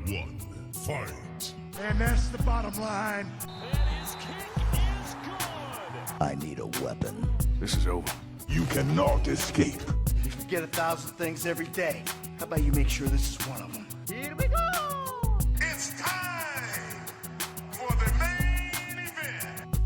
one, fight. And that's the bottom line. And his kick is good. I need a weapon. This is over. You cannot escape. You forget 1,000 things every day. How about you make sure this is one of them? Here we go. It's time for the main event.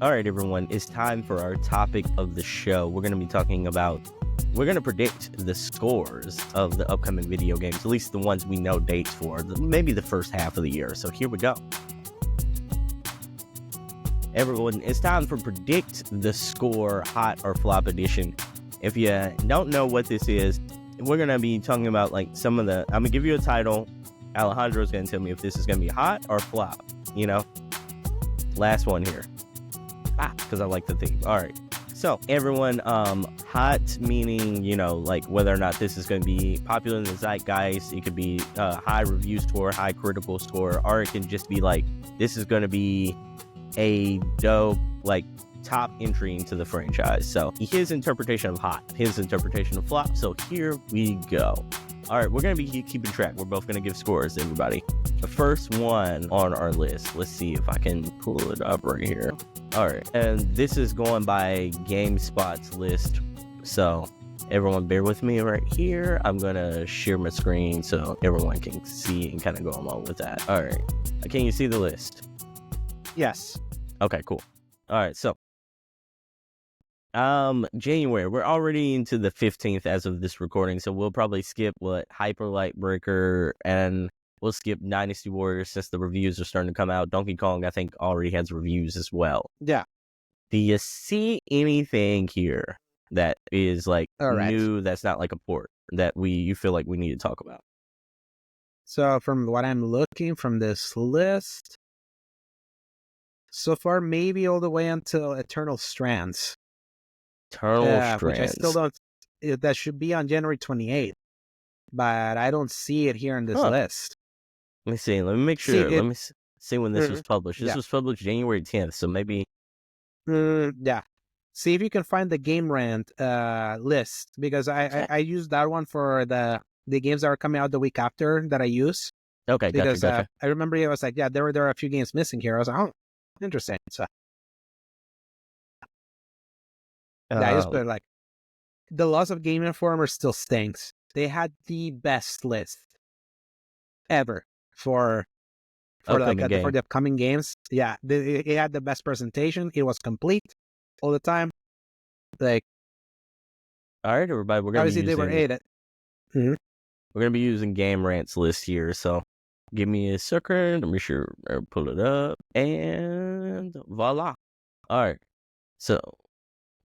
All right, everyone, it's time for our topic of the show. We're going to predict the scores of the upcoming video games, at least the ones we know dates for, maybe the first half of the year. So here we go. Everyone, it's time for Predict the Score Hot or Flop Edition. If you don't know what this is, we're going to be talking about like some of the, I'm going to give you a title. Alejandro's going to tell me if this is going to be hot or flop, you know? Last one here. Because I like the theme. All right. So everyone, hot meaning, you know, like whether or not this is going to be popular in the zeitgeist. It could be high review score, high critical score, or it can just be like, this is going to be a dope, like, top entry into the franchise. So his interpretation of hot, his interpretation of flop. So here we go. All right, we're going to be keeping track. We're both going to give scores, everybody. The first one on our list, let's see if I can pull it up right here. All right, and this is going by GameSpot's list. So everyone bear with me right here. I'm going to share my screen so everyone can see and kind of go along with that. All right, can you see the list? Yes. Okay, cool. All right, so January, we're already into the 15th as of this recording, so we'll probably skip Hyper Light Breaker, and we'll skip Dynasty Warriors since the reviews are starting to come out. Donkey Kong, I think, already has reviews as well. Yeah. Do you see anything here that is like new, that's not like a port, that you feel like we need to talk about? So from what I'm looking from this list, so far maybe all the way until Eternal Strands. Strands. Which I still don't, that should be on January 28th, but I don't see it here in this list. Let me see. Let me make sure. Let me see when this was published. This was published January 10th, so maybe. Yeah. See if you can find the Game Rant list, because I used that one for the games that are coming out the week after that I use. Okay, because gotcha. I remember I was like, yeah, there are a few games missing here. I was like, oh, interesting. So yeah, I just put like, the loss of Game Informer still stinks. They had the best list ever for the upcoming games. Yeah, it had the best presentation. It was complete all the time. Like, all right, everybody, we're gonna obviously they were aided. We're gonna be using Game Rant's list here, so give me a second. Let me sure I pull it up, and voila. All right, so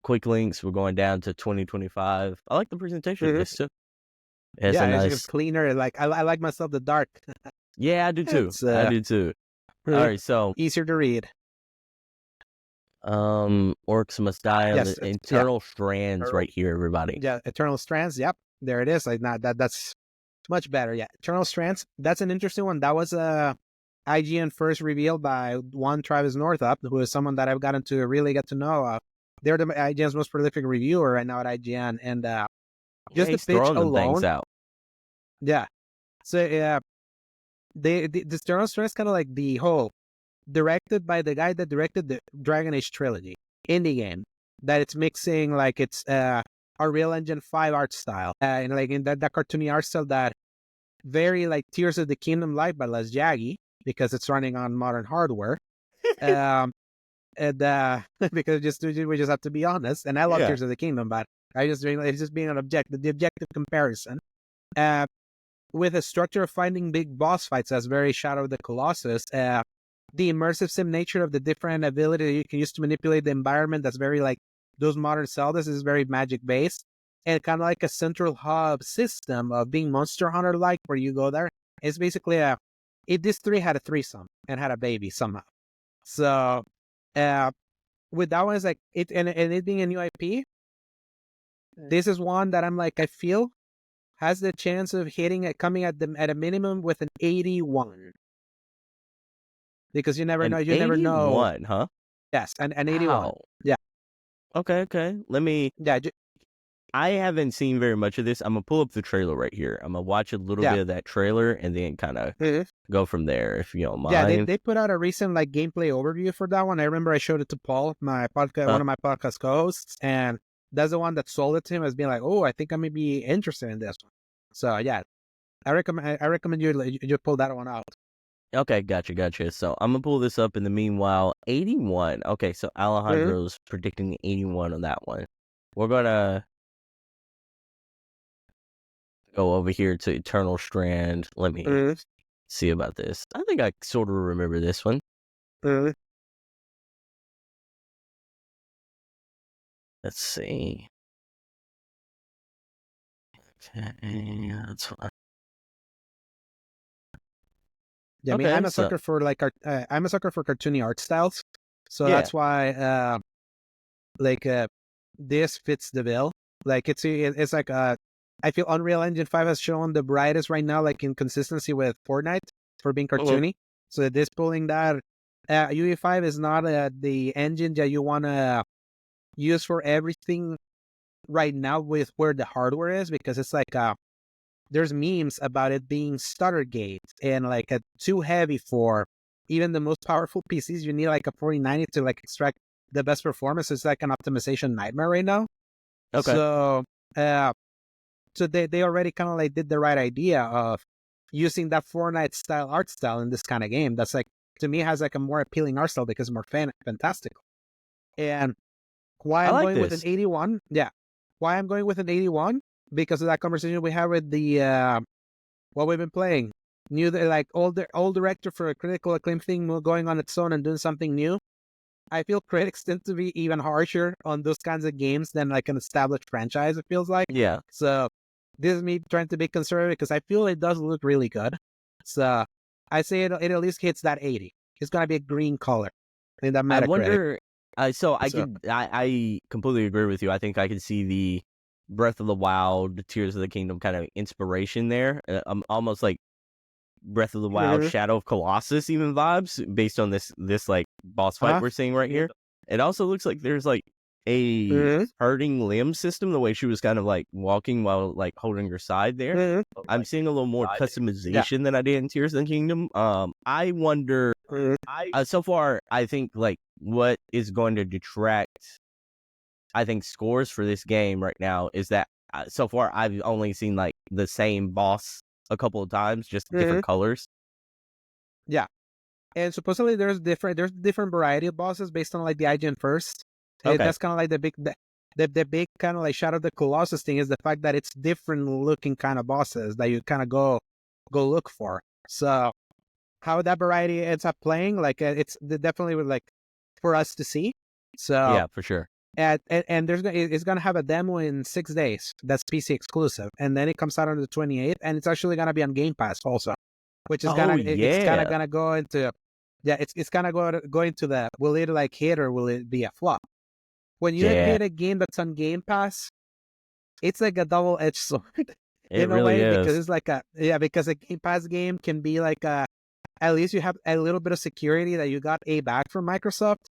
quick links. We're going down to 2025. I like the presentation of this too. It's it's cleaner. Like I like myself the dark. Yeah, I do too. I do too. All right, so easier to read. Orcs Must Die. Yes, Eternal Strands right here, everybody. Yeah, Eternal Strands. Yep, there it is. Like that's much better. Yeah, Eternal Strands. That's an interesting one. That was IGN first revealed by one Travis Northup, who is someone that I've gotten to really get to know. They're the IGN's most prolific reviewer right now at IGN, and just the pitch alone. Out. Yeah, so the Eternal Strands kind of like the whole directed by the guy that directed the Dragon Age trilogy indie game, that it's mixing like it's a Unreal Engine 5 art style, and like in that cartoony art style that very like Tears of the Kingdom like, but less jaggy because it's running on modern hardware. And because we just have to be honest, and I love Tears of the Kingdom, but it's just being the objective comparison. With a structure of finding big boss fights as very Shadow of the Colossus, the immersive sim nature of the different ability that you can use to manipulate the environment, that's very like those modern Zeldas, is very magic based, and kind of like a central hub system of being Monster Hunter like, where you go there. It's basically this three had a threesome and had a baby somehow. So with that one, it's like it and it being a new IP, this is one that I'm like, I feel has the chance of coming at a minimum with an 81. Because you never know. You never know. 81, huh? Yes, an 81. Wow. Yeah. Okay. Let me. Yeah. I haven't seen very much of this. I'm gonna pull up the trailer right here. I'm gonna watch a little bit of that trailer and then kind of go from there, if you don't mind. Yeah, they put out a recent like gameplay overview for that one. I remember I showed it to Paul, my podcast, one of my podcast co-hosts, and that's the one that sold it to him as being like, "Oh, I think I may be interested in this one." So yeah, I recommend you pull that one out. Okay, gotcha. So I'm gonna pull this up in the meanwhile. 81. Okay, so Alejandro's predicting 81 on that one. We're gonna go over here to Eternal Strand. Let me see about this. I think I sort of remember this one. Let's see. Okay, that's fine. Yeah, I mean, I'm a sucker for like I'm a sucker for cartoony art styles, so that's why this fits the bill. Like it's like I feel Unreal Engine 5 has shown the brightest right now, like in consistency with Fortnite for being cartoony. So this pulling that UE5 is not the engine that you want to use for everything right now with where the hardware is, because it's like there's memes about it being stutter gate and like too heavy for even the most powerful PCs. You need like a 4090 to like extract the best performance. It's like an optimization nightmare right now. Okay. So they already kind of like did the right idea of using that Fortnite style art style in this kind of game. That's like, to me, has like a more appealing art style because it's more fantastical. And why I'm going with an 81? Yeah. Why I'm going with an 81? Because of that conversation we had with the what we've been playing. Old director for a critical acclaim thing going on its own and doing something new. I feel critics tend to be even harsher on those kinds of games than like an established franchise, it feels like. Yeah. So this is me trying to be conservative because I feel it does look really good. So I say it at least hits that 80. It's going to be a green color in that Metacritic. I wonder, I completely agree with you. I think I can see the Breath of the Wild, Tears of the Kingdom kind of inspiration there. Almost like Breath of the Wild, Shadow of Colossus even vibes based on this like boss fight we're seeing right here. It also looks like there's like a hurting limb system, the way she was kind of like walking while like holding her side there. I'm seeing a little more customization than I did in Tears of the Kingdom. I wonder, so far, I think like what is going to detract, I think, scores for this game right now is that so far I've only seen like the same boss a couple of times, just different colors. Yeah, and supposedly there's different variety of bosses based on like the IGN first. Okay. That's kind of like the big kind of like Shadow of the Colossus thing, is the fact that it's different looking kind of bosses that you kind of go look for. So how that variety ends up playing, like it's definitely like for us to see. So yeah, for sure. And it's gonna have a demo in 6 days. That's PC exclusive, and then it comes out on the 28th, and it's actually gonna be on Game Pass also, which is it's kind of gonna go into it's kind of go into the, will it like hit or will it be a flop? When you hit a game that's on Game Pass, it's like a double-edged sword in a way, because it's like because a Game Pass game can be like at least you have a little bit of security that you got back from Microsoft.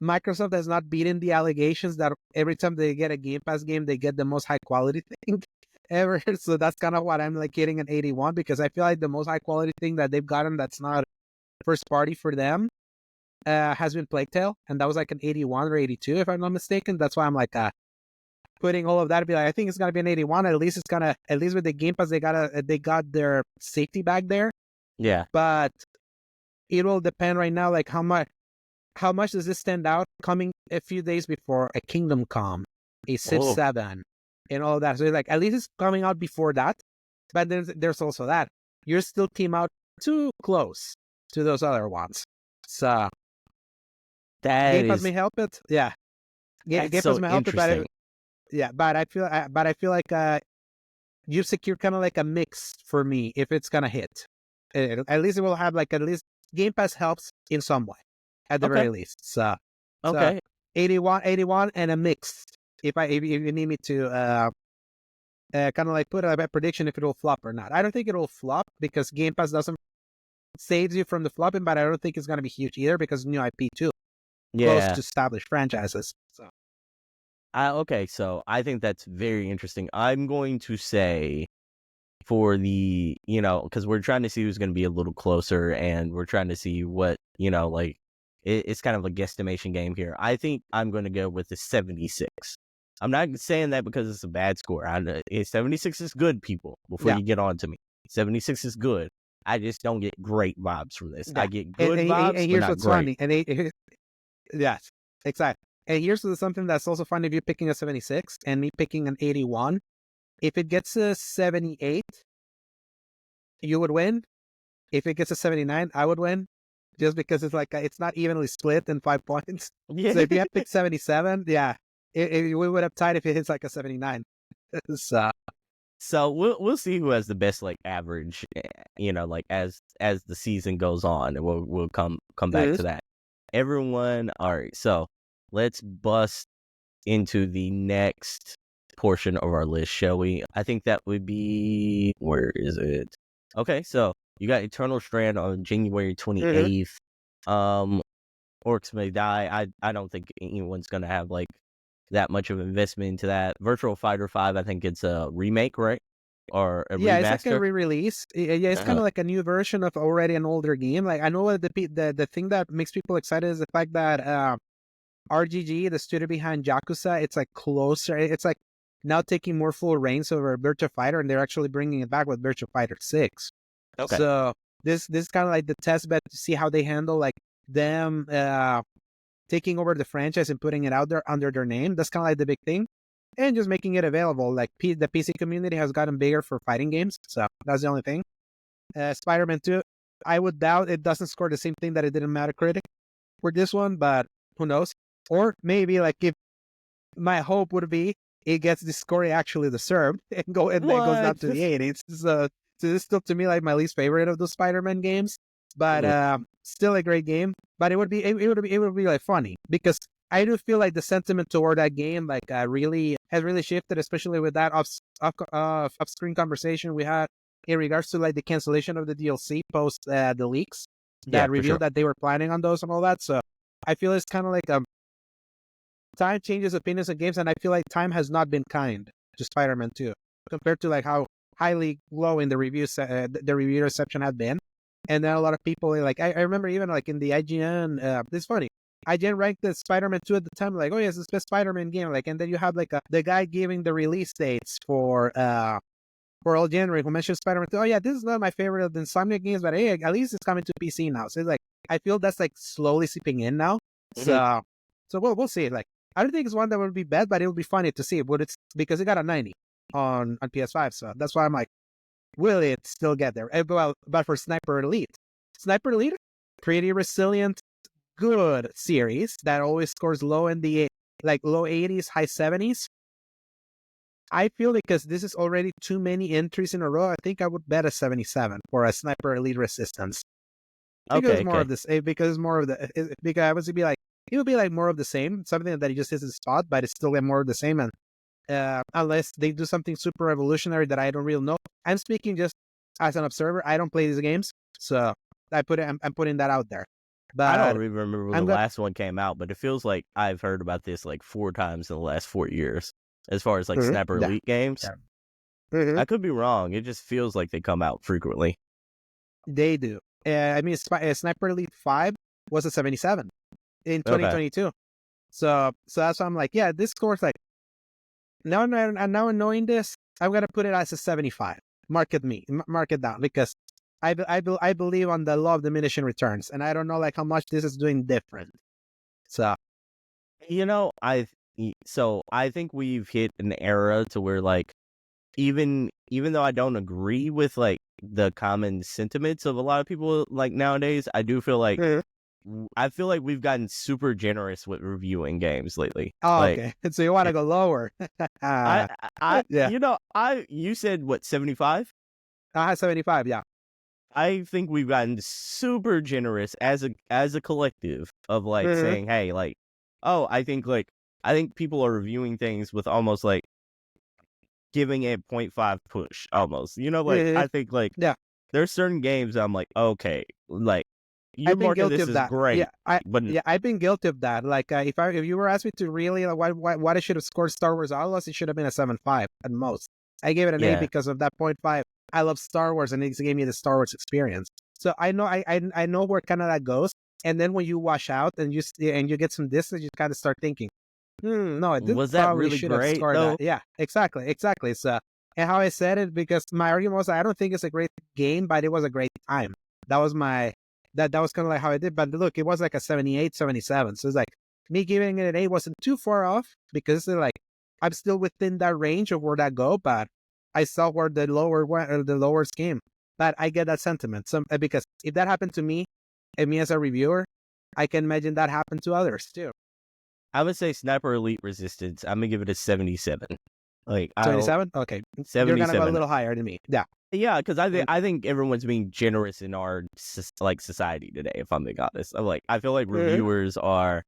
Microsoft has not beaten the allegations that every time they get a Game Pass game, they get the most high quality thing ever. So that's kind of what I'm like hitting an 81, because I feel like the most high quality thing that they've gotten that's not first party for them has been Plague Tale, and that was like an 81 or 82 if I'm not mistaken. That's why I'm like putting all of that to be like, I think it's gonna be an 81. At least with the Game Pass, they got their safety back there. Yeah, but it will depend right now, like how much does this stand out coming a few days before a Kingdom Come, a Civ 7, and all of that. So like at least it's coming out before that. But then there's also that you still came out too close to those other ones. So Game Pass may help it. Yeah, Game Pass may help it. But I feel like you've secured kind of like a mix for me if it's gonna hit. At least it will have like, at least Game Pass helps in some way. At the very least. So 81 and a mix. If you need me to kind of like put a prediction if it will flop or not. I don't think it will flop because Game Pass doesn't saves you from the flopping, but I don't think it's going to be huge either because new IP too. Yeah. Close to established franchises. So Okay, so I think that's very interesting. I'm going to say for the, because we're trying to see who's going to be a little closer, and we're trying to see what, like, it's kind of a guesstimation game here. I think I'm going to go with the 76. I'm not saying that because it's a bad score. 76 is good, people, before you get on to me. 76 is good. I just don't get great vibes from this. Yeah. I get good and vibes, here's but not what's great. funny. Yes, exactly. And here's something that's also funny: if you're picking a 76 and me picking an 81, if it gets a 78, you would win. If it gets a 79, I would win, just because it's like it's not evenly split in 5 points. Yeah. So if you have picked 77, yeah, we would have tied if it hits like a 79. So we'll see who has the best like average, like as the season goes on, and we'll come back to that. Everyone, all right. So let's bust into the next portion of our list, shall we? I think that would be, where is it? Okay, so you got Eternal Strand on January 28th. Orcs May Die. I don't think anyone's gonna have like that much of investment into that. Virtual Fighter 5, I think it's a remake, right? Or a remaster? It's like a re-release. Yeah, it's kind of like a new version of already an older game. Like, I know the thing that makes people excited is the fact that RGG, the studio behind Yakuza, it's like closer. It's like now taking more full reins over Virtua Fighter, and they're actually bringing it back with Virtua Fighter 6. Okay. So this is kind of like the test bed to see how they handle like them taking over the franchise and putting it out there under their name. That's kind of like the big thing. And just making it available. Like, the PC community has gotten bigger for fighting games, so that's the only thing. Spider-Man 2, I would doubt it doesn't score the same thing that it did in Metacritic for this one, but who knows? Or maybe, like, if my hope would be it gets the score it actually deserved and then goes down to the 80s. So this is still, to me, like my least favorite of the Spider-Man games, but still a great game. But it would be like funny, because I do feel like the sentiment toward that game like has really shifted, especially with that off-screen conversation we had in regards to like the cancellation of the DLC post the leaks that revealed that they were planning on those and all that. So I feel it's kind of like time changes opinions on games, and I feel like time has not been kind to Spider-Man 2 compared to like how highly low in the reviews the review reception had been. And then a lot of people like I remember even like in the IGN, it's funny. IGN ranked the Spider-Man 2 at the time, like, oh yes, it's the best Spider-Man game. Like, and then you have like the guy giving the release dates for all January who mentioned Spider-Man 2. Oh yeah, this is not my favorite of the Insomniac games, but hey, at least it's coming to PC now. So it's like I feel that's like slowly seeping in now. So we'll see. Like, I don't think it's one that would be bad, but it would be funny to see. But it's because it got a 90 on PS5, so that's why I'm like, will it still get there? Well, but for Sniper Elite, pretty resilient, good series that always scores low in the like low 80s, high 70s. I feel because this is already too many entries in a row, I think I would bet a 77 for a Sniper Elite Resistance. Because more of this, because more of the, because I would be like, it would be like more of the same, something that it just isn't spot, but it's still like more of the same. And unless they do something super revolutionary that I don't really know. I'm speaking just as an observer. I don't play these games, so I'm putting that out there. But I don't even remember when the last one came out, but it feels like I've heard about this like 4 times in the last 4 years, as far as like Sniper Elite games. I could be wrong. It just feels like they come out frequently. They do. I mean, Sniper Elite 5 was a 77 in 2022. Okay. So that's why I'm like, yeah, this score's like, now knowing this, I'm going to put it as a 75. Mark it down, because I believe on the law of diminishing returns, and I don't know like how much this is doing different. So, I think we've hit an era to where like, even though I don't agree with like the common sentiments of a lot of people like nowadays, I do feel like we've gotten super generous with reviewing games lately. Oh, like, okay. So you want to go lower? You said what, 75? 75, yeah. I think we've gotten super generous as a collective of like saying, hey, like, oh, I think people are reviewing things with almost like giving a 0.5 push almost. I think like there's certain games I'm like, okay, like you're I've been marking guilty this of as that. great, but I've been guilty of that. Like, if you were asked me to really what I should have scored Star Wars Outlaws, it should have been a 7.5 at most. I gave it an 8 yeah, because of that 0.5. I love Star Wars, and it gave me the Star Wars experience. So I know I know where kind of that goes. And then when you wash out and you get some distance, you kind of start thinking, no, I did was that probably really should have great scored though? that. Yeah, exactly. So, and how I said it, because my argument was, I don't think it's a great game, but it was a great time. That was that was kind of like how I did. But look, it was like a 78, 77. So it's like me giving it an 8 wasn't too far off, because it's like I'm still within that range of where that go, but I saw where the lowers came. But I get that sentiment. Because if that happened to me, and me as a reviewer, I can imagine that happened to others too. I would say Sniper Elite Resistance. I'm gonna give it a 77. Like 77? Okay. You're 77. gonna go a little higher than me. Yeah. Yeah, because I think everyone's being generous in our society today. If I'm being honest, I feel like reviewers are.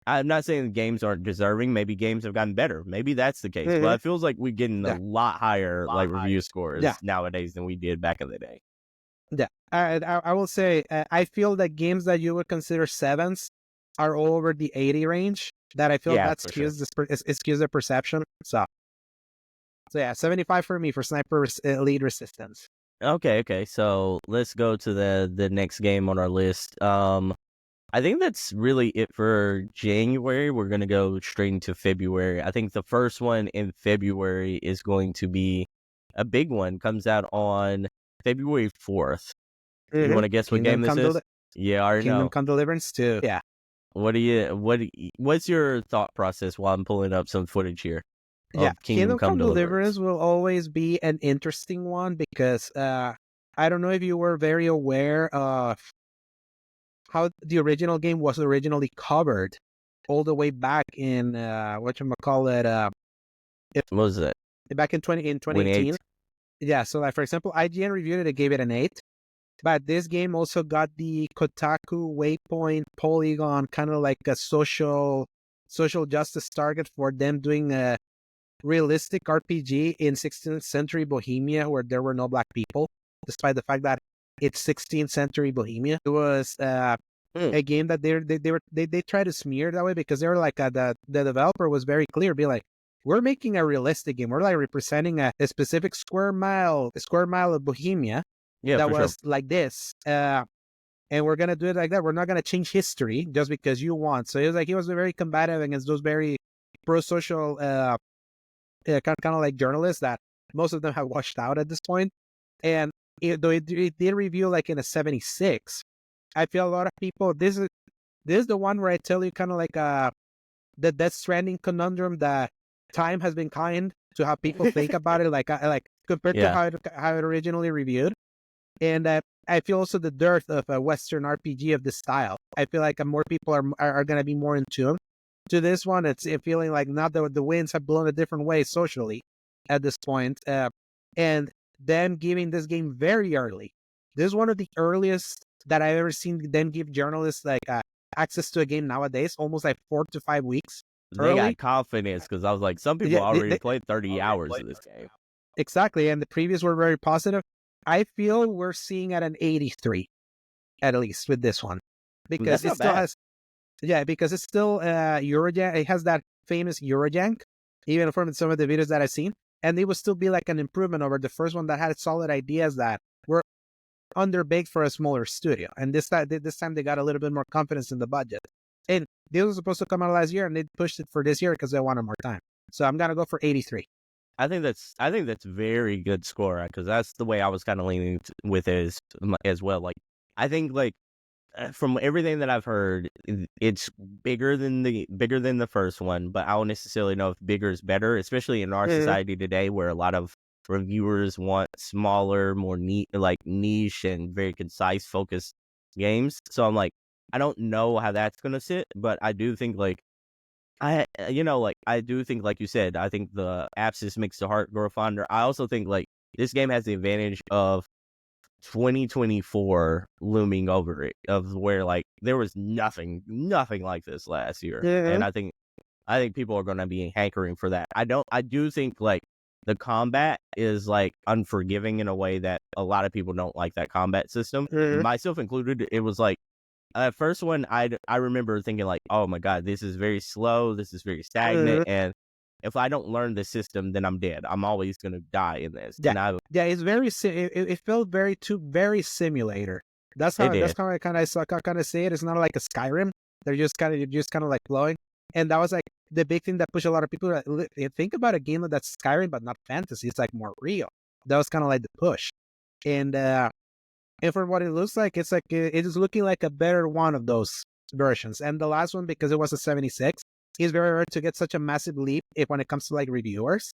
I'm not saying games aren't deserving. Maybe games have gotten better. Maybe that's the case. But it feels like we're getting a lot higher review scores nowadays than we did back in the day. Yeah. I will say, I feel that games that you would consider 7s are all over the 80 range. That I feel that skews skews the perception. So yeah, 75 for me for Sniper Elite Resistance. Okay. So let's go to the next game on our list. I think that's really it for January. We're gonna go straight into February. I think the first one in February is going to be a big one. Comes out on February 4th. You want to guess what game this is? Yeah, I already know. Kingdom Come Deliverance 2. Yeah. What's your thought process while I'm pulling up some footage here? Yeah, Kingdom Come Deliverance will always be an interesting one, because I don't know if you were very aware of how the original game was originally covered all the way back in whatchamacallit, what was it? Back in 2018. Yeah, so like, for example, IGN reviewed it and gave it an 8. But this game also got the Kotaku Waypoint Polygon, kind of like a social justice target for them doing a realistic RPG in 16th century Bohemia, where there were no black people, despite the fact that it's 16th century Bohemia. It was a game that they tried to smear that way, because they were like, the developer was very clear, being like, we're making a realistic game. We're like representing a specific square mile of Bohemia. Yeah, that was like this, and we're gonna do it like that. We're not gonna change history just because you want. So it was like, he was very combative against those very pro-social, kind of like journalists that most of them have washed out at this point. And though it did review like in a 76, I feel a lot of people. This is the one where I tell you, kind of like the Death Stranding conundrum, that time has been kind to how people think about it, like compared to how it originally reviewed. And I feel also the dearth of a Western RPG of this style. I feel like more people are going to be more in tune to this one. It's feeling like now the winds have blown a different way socially at this point. And them giving this game very early. This is one of the earliest that I've ever seen them give journalists like access to a game nowadays, almost like 4 to 5 weeks. They got confidence, because I was like, some people already played 30 hours of this game. Exactly, and the previews were very positive. I feel we're seeing at an 83, at least with this one, because it still has, because it's still Eurojank. It has that famous Eurojank, even from some of the videos that I've seen, and it would still be like an improvement over the first one that had solid ideas that were underbaked for a smaller studio. And this time they got a little bit more confidence in the budget. And this was supposed to come out last year, and they pushed it for this year because they wanted more time. So I'm gonna go for 83. I think that's very good score, because that's the way I was kind of leaning with it as well. Like, I think, like, from everything that I've heard, it's bigger than the first one, but I don't necessarily know if bigger is better, especially in our society today, where a lot of reviewers want smaller, more niche and very concise, focused games. So I'm like, I don't know how that's gonna sit, but I do think I do think, like you said, I think the abscess makes the heart grow fonder. I also think, like, this game has the advantage of 2024 looming over it, of where, like, there was nothing like this last year. And I think people are going to be hankering for that. I do think, like, the combat is, like, unforgiving in a way that a lot of people don't like that combat system, myself included. It was like, first one, I remember thinking like, oh my god, this is very slow, this is very stagnant, and if I don't learn the system, then I'm dead. I'm always gonna die in this. Yeah, And yeah, it's very. It felt very simulator. That's how. That's how I kind of say it. It's not like a Skyrim. You're just kind of like flowing. And that was like the big thing that pushed a lot of people to think about a game that's Skyrim but not fantasy. It's like more real. That was kind of like the push. And for what it looks like, it's like it is looking like a better one of those versions. And the last one, because it was a 76, it's very rare to get such a massive leap when it comes to like reviewers.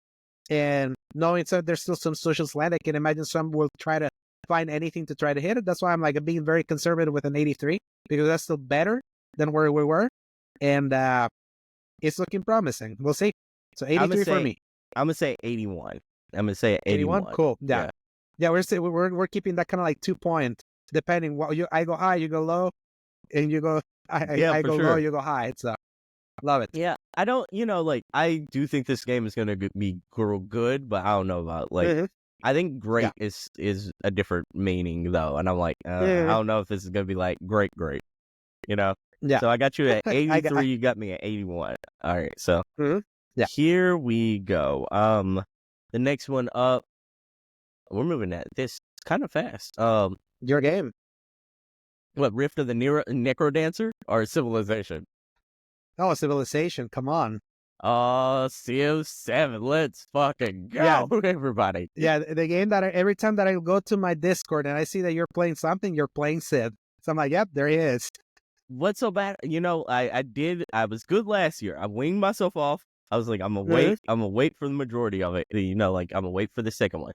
And knowing there's still some social slant, I can imagine some will try to find anything to try to hit it. That's why I'm like being very conservative with an 83, because that's still better than where we were. And it's looking promising. We'll see. So 83 for me. I'm gonna say 81. I'm gonna say 81. Cool. Yeah. We're keeping that kind of like 2 point, depending what I go high, you go low, and you go I go low, you go high. It's love it. Yeah, I don't, like I do think this game is gonna be good, but I don't know about like I think great is a different meaning though, and I'm like I don't know if this is gonna be like great, Yeah. So I got you at 83. You got me at 81. All right. So here we go. The next one up. We're moving at this kind of fast. Your game. What, Rift of the Necrodancer or Civilization? Oh, Civilization. Come on. Civ 7. Let's fucking go, everybody. Yeah, the game that every time that I go to my Discord and I see that you're playing something, you're playing Civ. So I'm like, yep, there he is. What's so bad? I was good last year. I winged myself off. I was like, I'm gonna wait. I'm gonna wait for the majority of it. Like I'm gonna wait for the second one.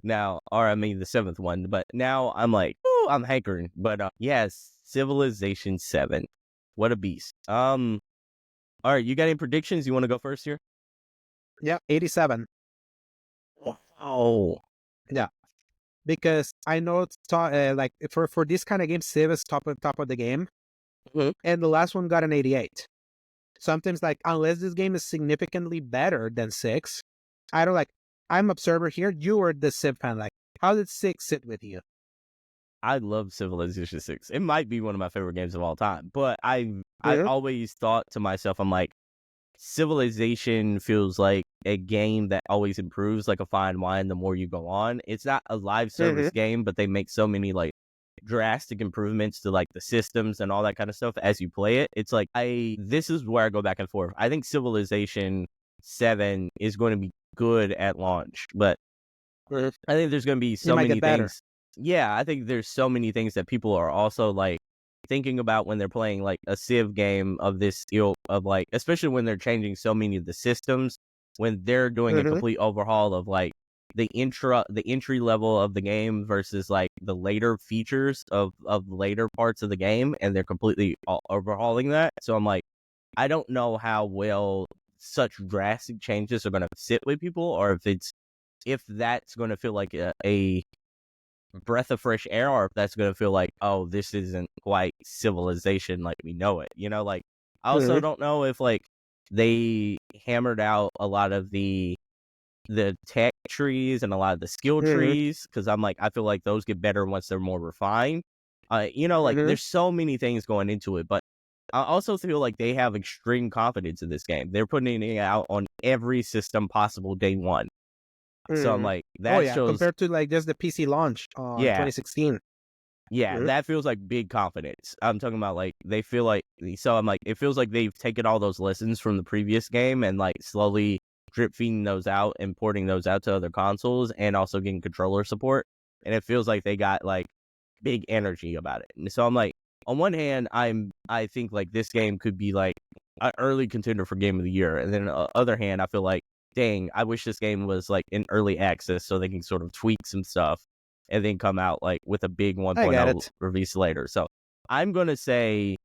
Now, the seventh one. But now I'm like, I'm hankering. But yes, Civilization 7. What a beast. All right, you got any predictions? You want to go first here? Yeah, 87. Oh, yeah. Because I know it's like for this kind of game, Civ is top of the game, and the last one got an 88. Sometimes, like, unless this game is significantly better than 6, I don't like. I'm observer here. You were the Civ fan. Like, how did 6 sit with you? I love Civilization 6. It might be one of my favorite games of all time. But I always thought to myself, I'm like, Civilization feels like a game that always improves, like a fine wine the more you go on. It's not a live service game, but they make so many like drastic improvements to like the systems and all that kind of stuff as you play it. It's like this is where I go back and forth. I think Civilization 7 is going to be good at launch, but I think there's going to be so many things. Yeah, I think there's so many things that people are also like thinking about when they're playing like a Civ game of this ilk of like, especially when they're changing so many of the systems, when they're doing a complete overhaul of like the entry level of the game versus like the later features of later parts of the game, and they're completely overhauling that. So I'm like, I don't know how well such drastic changes are going to sit with people, or if that's going to feel like a breath of fresh air, or if that's going to feel like, oh, this isn't quite Civilization like we know it. Like, I also don't know if like they hammered out a lot of the tech trees and a lot of the skill trees, because I'm like, I feel like those get better once they're more refined. Like there's so many things going into it, but I also feel like they have extreme confidence in this game. They're putting it out on every system possible day one. So I'm like, that shows compared to like just the PC launch on 2016. Yeah, that feels like big confidence. I'm talking about like they feel like, so I'm like, it feels like they've taken all those lessons from the previous game and like slowly drip feeding those out and porting those out to other consoles, and also getting controller support. And it feels like they got like big energy about it. And so I'm like, on one hand, I think like this game could be like an early contender for Game of the Year, and then on the other hand, I feel like, dang, I wish this game was like in early access so they can sort of tweak some stuff and then come out like with a big 1.0 release later. So I'm going to say,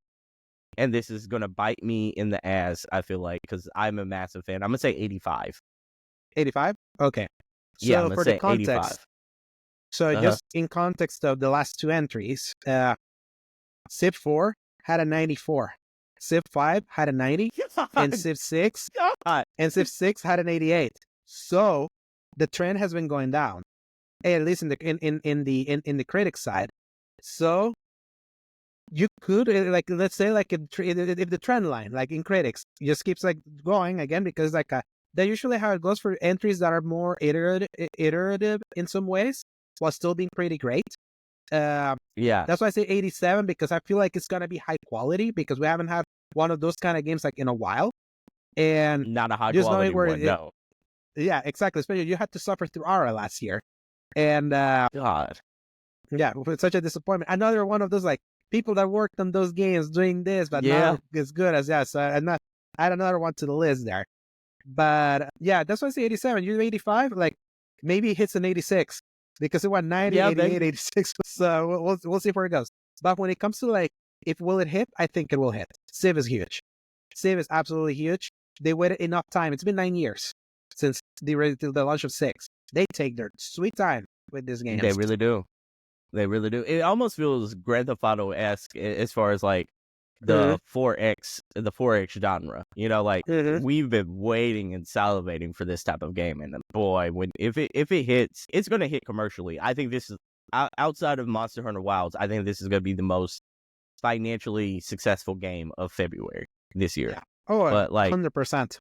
and this is going to bite me in the ass, I feel like, because I'm a massive fan. I'm going to say 85. 85? Okay. So yeah, I'm going to say context, 85. So just in context of the last two entries, Civ 4 had a 94. Civ 5 had a 90, and Civ 6 had an 88. So the trend has been going down, at least in the critic side. So you could like, let's say like if the trend line like in critics just keeps like going again, because like that's usually how it goes for entries that are more iterative in some ways while still being pretty great. Yeah. That's why I say 87, because I feel like it's gonna be high quality, because we haven't had one of those kind of games like in a while, and Not a high just quality knowing where one, no. yeah, exactly. Especially you had to suffer through Aura last year, and God. yeah, it's such a disappointment. Another one of those like people that worked on those games doing this, but Yeah. not as good as so I'm not. Add another one to the list there, but yeah, that's why I say 87. You 85, like maybe it hits an 86 because it went 90, Yeah, 88, maybe. 86. So we'll see where it goes. But when it comes to like, if will it hit, I think it will hit. Civ is huge. Civ is absolutely huge. They waited enough time. It's been 9 years since the launch of 6. They take their sweet time with this game. They really do. They really do. It almost feels Grand Theft Auto-esque as far as like the 4X genre. You know, like we've been waiting and salivating for this type of game, and boy, if it hits, it's gonna hit commercially. I think this is outside of Monster Hunter Wilds. I think this is gonna be the most financially successful game of February this year. Yeah. Oh, but like 100%.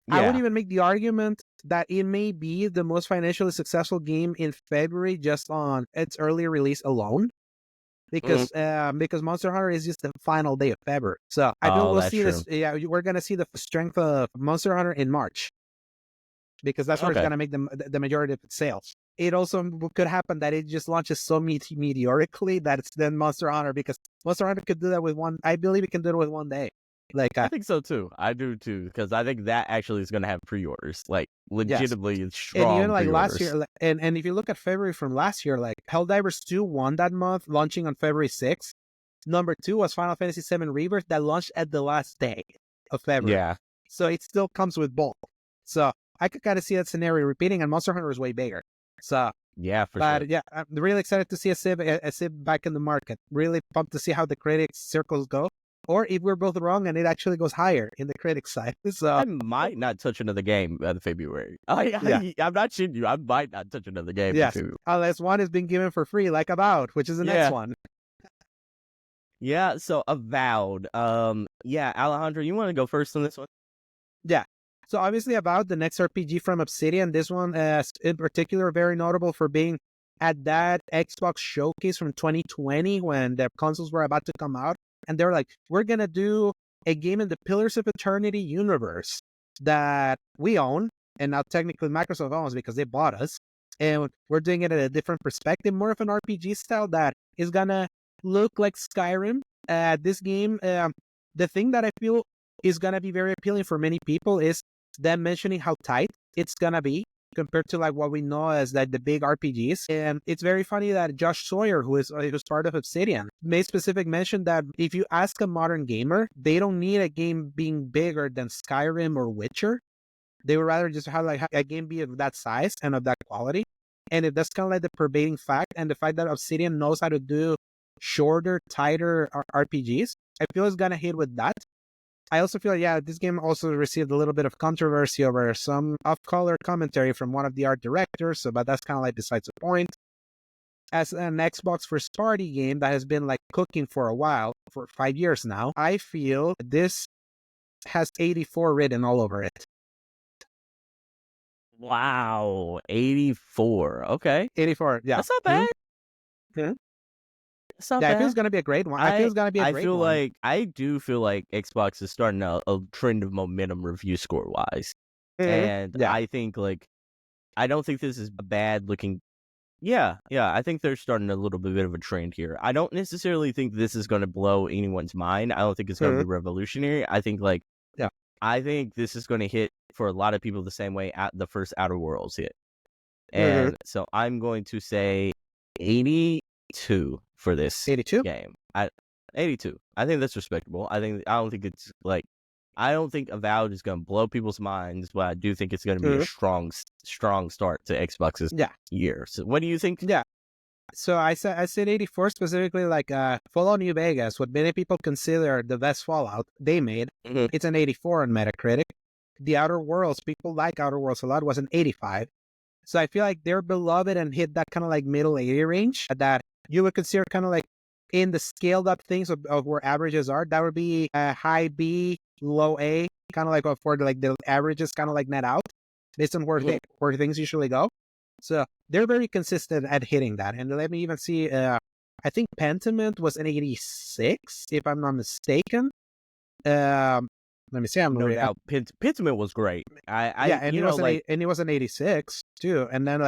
Yeah. I would even make the argument that it may be the most financially successful game in February just on its early release alone. Because Monster Hunter is just the final day of February. So I feel we'll see this. Yeah, we're going to see the strength of Monster Hunter in March. Because that's where it's going to make the majority of its sales. It also could happen that it just launches so meteorically that it's then Monster Hunter. Because Monster Hunter could do that with I believe it can do it with one day. Like I think so too. I do too, because I think that actually is going to have pre-orders, like legitimately strong. And even like pre-orders. last year, and if you look at February from last year, like Helldivers 2 won that month, launching on February 6th. Number 2 was Final Fantasy VII Rebirth that launched at the last day of February. Yeah. So it still comes with both. So I could kind of see that scenario repeating, and Monster Hunter is way bigger. So yeah, for but sure. yeah, I'm really excited to see a Civ back in the market. Really pumped to see how the critics circles go. Or if we're both wrong and it actually goes higher in the critics side. So I might not touch another game in February. I'm not shitting you. I might not touch another game. Yes, unless one is being given for free, like Avowed, which is the next one. Yeah, so Avowed. Alejandro, you want to go first on this one? Yeah. So obviously Avowed, the next RPG from Obsidian. This one in particular very notable for being at that Xbox showcase from 2020 when the consoles were about to come out. And they're like, we're going to do a game in the Pillars of Eternity universe that we own. And now technically Microsoft owns because they bought us. And we're doing it at a different perspective, more of an RPG style that is going to look like Skyrim. This game, the thing that I feel is going to be very appealing for many people is them mentioning how tight it's going to be compared to like what we know as like the big RPGs. And it's very funny that Josh Sawyer, who's part of Obsidian, made specific mention that if you ask a modern gamer, they don't need a game being bigger than Skyrim or Witcher. They would rather just have like a game be of that size and of that quality. And that's kind of like the pervading fact, and the fact that Obsidian knows how to do shorter, tighter RPGs, I feel it's gonna hit with that. I also feel, this game also received a little bit of controversy over some off-color commentary from one of the art directors, but that's kind of like besides the point. As an Xbox first party game that has been like cooking for a while, for 5 years now, I feel this has 84 written all over it. Wow, 84. Okay. 84, yeah. That's not bad. Mm-hmm. It's not I bad. feel it's going to be a great one. I feel it's going to be a great one. I do feel like Xbox is starting a trend of momentum review score wise. And I think I don't think this is a bad looking. Yeah. I think they're starting a little bit of a trend here. I don't necessarily think this is going to blow anyone's mind. I don't think it's going to be revolutionary. I think I think this is going to hit for a lot of people the same way the first Outer Worlds hit. And so I'm going to say 82 for this 82? game. 82. I think that's respectable. I don't think it's I don't think Avowed is going to blow people's minds, but I do think it's going to be a strong start to Xbox's year. So what do you think? Yeah. So I said 84 specifically, like Fallout New Vegas, what many people consider the best Fallout they made. It's an 84 on Metacritic. The Outer Worlds, people like Outer Worlds a lot, was an 85. So I feel like they're beloved and hit that kind of like middle 80 range that you would consider kind of like in the scaled up things of where averages are, that would be high B, low A, kind of like for the averages kind of like net out based on where things usually go. So they're very consistent at hitting that. And let me even see, I think Pentiment was an 86, if I'm not mistaken. Let me see. I'm No doubt. Pentiment was great. And it was an 86 too. And then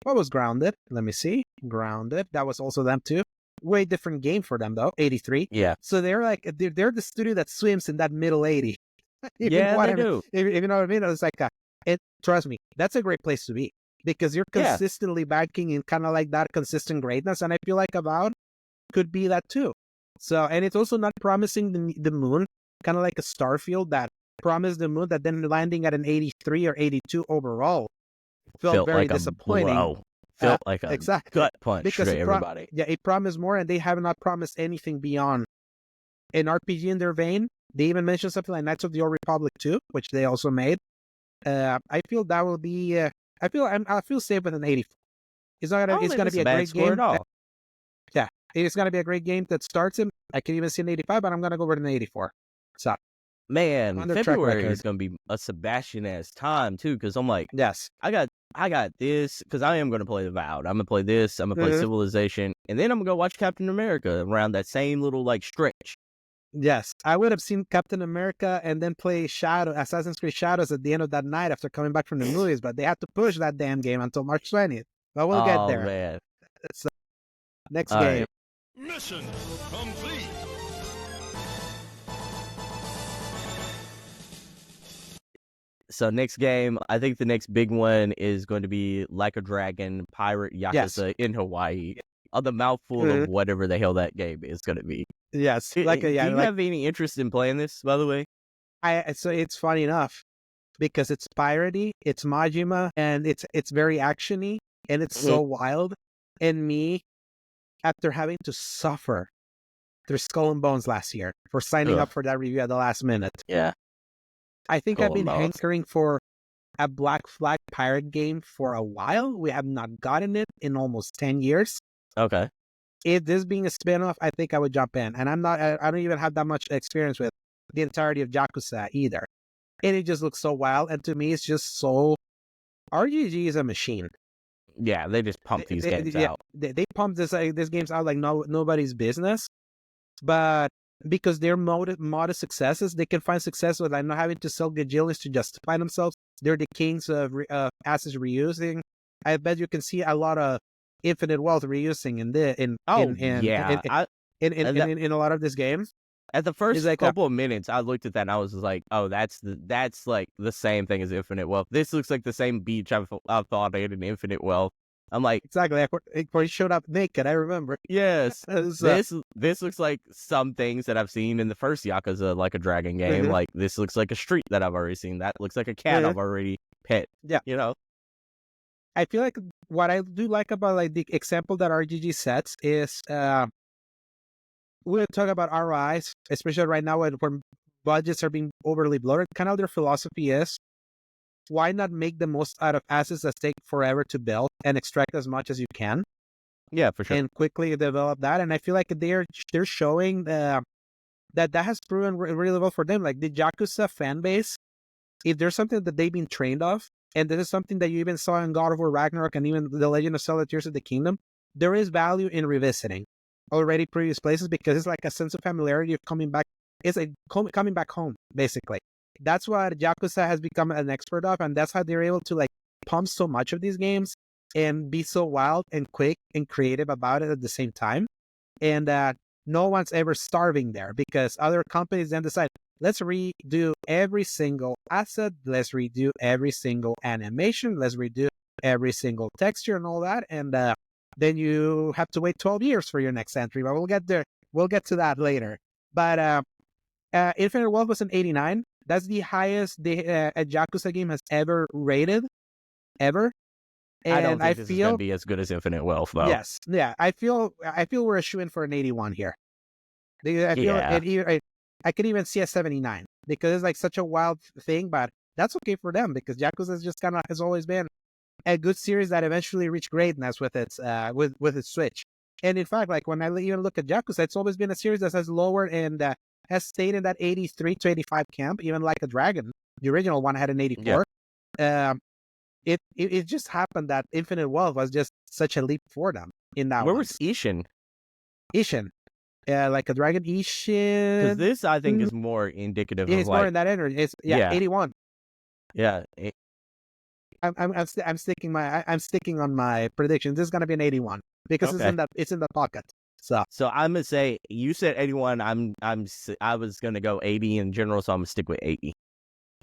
what was Grounded? Let me see. Grounded. That was also them too. Way different game for them though. 83. Yeah. So they're they're the studio that swims in that middle 80. They do. If you know what I mean, it's trust me, that's a great place to be because you're consistently banking in kind of like that consistent greatness, and I feel like Avowed could be that too. So, and it's also not promising the moon, kind of like a Starfield that promised the moon that then landing at an 83 or 82 overall felt very disappointing. Felt like a gut punch because to everybody. It promised more, and they have not promised anything beyond an RPG in their vein. They even mentioned something like Knights of the Old Republic 2, which they also made. I feel that will be. I feel safe with an 84. It's not gonna. It's gonna be a great game. At all. Yeah, it's gonna be a great game that starts him. I can even see an 85, but I'm gonna go with an 84. So, man, February is gonna be a Sebastion-ass time too, because I'm like, yes, I got this because I am gonna play the Avowed. I'm gonna play this. I'm gonna play Civilization, and then I'm gonna go watch Captain America around that same little stretch. Yes, I would have seen Captain America and then play Assassin's Creed Shadows at the end of that night after coming back from the movies, but they had to push that damn game until March 20th. But we'll get there. Man. So, next game. Right. Mission complete. So next game, I think the next big one is going to be Like a Dragon Pirate Yakuza in Hawaii. On the mouthful of whatever the hell that game is going to be. Yes. Do you have any interest in playing this, by the way? So it's funny enough because it's piratey, it's Majima, and it's very actiony, and it's so wild. And me, after having to suffer through Skull and Bones last year for signing up for that review at the last minute. Yeah. I think I've been hankering for a Black Flag pirate game for a while. We have not gotten it in almost 10 years. Okay. If this being a spin-off, I think I would jump in. And I don't even have that much experience with the entirety of Yakuza either. And it just looks so wild. And to me, it's just so... RGG is a machine. Yeah, they just pump these games out. They pump this games out like nobody's business. But because they're modest successes, they can find success with not having to sell gajillions to justify themselves. They're the kings of assets reusing. I bet you can see a lot of infinite wealth reusing in a lot of this game. At the first couple of minutes, I looked at that and I was just like, "Oh, that's like the same thing as infinite wealth. This looks like the same beach I've thought in infinite wealth." I'm like, exactly. Before he showed up naked, I remember. Yes, this looks like some things that I've seen in the first Yakuza Like a Dragon game. Like this looks like a street that I've already seen. That looks like a cat I've already pet. Yeah, I feel like what I do like about the example that RGG sets is we'll talk about ROIs, especially right now when budgets are being overly bloated. Kind of their philosophy is, why not make the most out of assets that take forever to build and extract as much as you can? Yeah, for sure. And quickly develop that. And I feel like they're showing that has proven really well for them. Like the Yakuza fan base, if there's something that they've been trained of, and this is something that you even saw in God of War Ragnarok and even The Legend of Zelda Tears of the Kingdom, there is value in revisiting already previous places because it's like a sense of familiarity of coming back. It's like coming back home, basically. That's what Yakuza has become an expert of, and that's how they're able to pump so much of these games and be so wild and quick and creative about it at the same time. And no one's ever starving there because other companies then decide, let's redo every single asset, let's redo every single animation, let's redo every single texture and all that. And then you have to wait 12 years for your next entry, but we'll get there. We'll get to that later. But Infinite Wealth was an 89. That's the highest a Yakuza game has ever rated, ever. And I don't think this is going to be as good as Infinite Wealth, though. Yes, yeah. I feel we're a shoo-in for an 81 here. I could even see a 79 because it's such a wild thing, but that's okay for them because Yakuza just has always been a good series that eventually reached greatness with its with its Switch. And in fact, like when I even look at Yakuza, it's always been a series that has lowered and has stayed in that 83 to 85 camp. Even like a Dragon, the original one had an 84. It just happened that Infinite Wealth was just such a leap for them in that. Where one. was Ishin? Ishin, like a Dragon Ishin. Because this, I think, is more indicative of it's like... more in that energy. It's 81. Yeah. I'm sticking on my prediction. This is gonna be an 81 because it's in the pocket. So I'm gonna say you said 81. I was gonna go 80 in general, so I'm gonna stick with 80.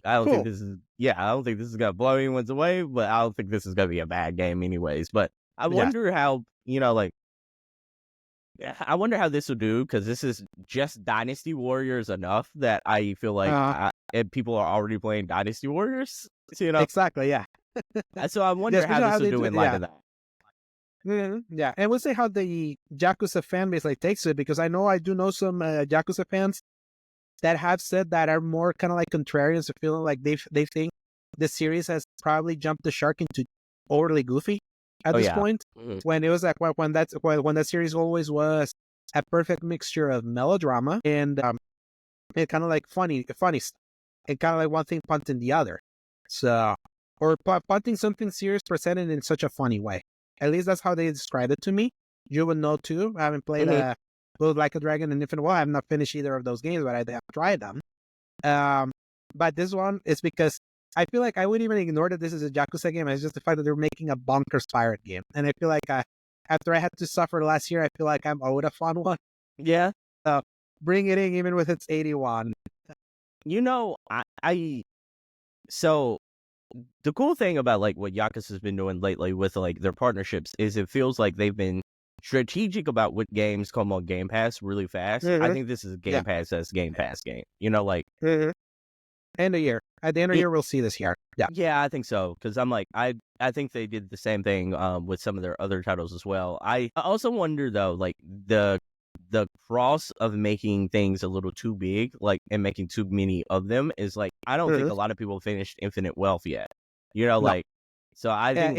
I don't think this is I don't think this is gonna blow anyone's away, but I don't think this is gonna be a bad game anyways. But I wonder how, I wonder how this will do, because this is just Dynasty Warriors enough that I feel like people are already playing Dynasty Warriors. Exactly, yeah. So I wonder how this will do in light of that. Yeah, and we'll see how the Yakuza fan base takes it, because I do know some Yakuza fans that have said that are more kind of like contrarians, or feeling like they think the series has probably jumped the shark into overly goofy at this point. When it was like when that series always was a perfect mixture of melodrama and kind of like funny stuff, and kind of like one thing punting the other. So, or punting something serious presented in such a funny way. At least that's how they described it to me. You would know too. I haven't played both Like a Dragon and Infinite Wealth. I have not finished either of those games, but I have tried them. But this one is because I feel like I wouldn't even ignore that this is a Yakuza game. It's just the fact that they're making a bonkers pirate game. And I feel like after I had to suffer last year, I feel like I'm owed a fun one. Yeah. So bring it in, even with its 81. So the cool thing about like what Yakuza's been doing lately with like their partnerships is it feels like they've been strategic about what games come on Game Pass really fast. I think this is a Game Pass as Game Pass game. End of year. At the end of the year, we'll see this year. Yeah. Yeah, I think so. Because I'm like, I think they did the same thing with some of their other titles as well. I also wonder though, like the cross of making things a little too big, like, and making too many of them is like, I don't think a lot of people finished Infinite Wealth yet. Like, so I think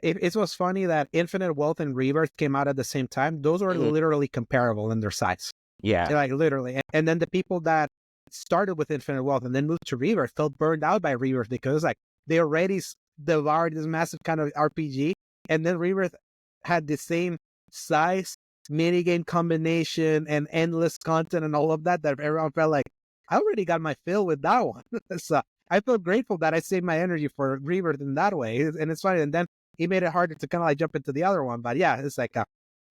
it was funny that Infinite Wealth and Rebirth came out at the same time. Those were literally comparable in their size. Yeah. Like literally. And then the people that started with Infinite Wealth and then moved to Rebirth felt burned out by Rebirth, because like they already devoured this massive kind of RPG, and then Rebirth had the same size, minigame combination, and endless content and all of that everyone felt like, I already got my fill with that one. So I feel grateful that I saved my energy for Rebirth in that way. And it's funny, and then he made it harder to kind of like jump into the other one. But yeah, it's like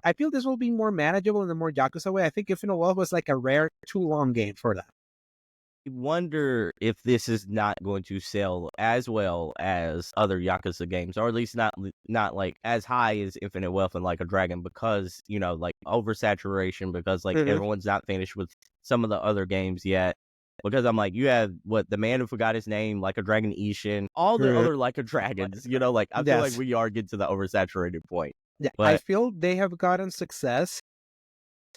I feel this will be more manageable in a more Yakuza way. I think Infinite Wealth was like a rare too long game for that. I wonder if this is not going to sell as well as other Yakuza games, or at least not like as high as Infinite Wealth and Like a Dragon, because like oversaturation, because like everyone's not finished with some of the other games yet. Because I'm like, you have the man who forgot his name, Like a Dragon Ishin, all the other Like a Dragons. Like I feel like we are getting to the oversaturated point. Yeah, but I feel they have gotten success.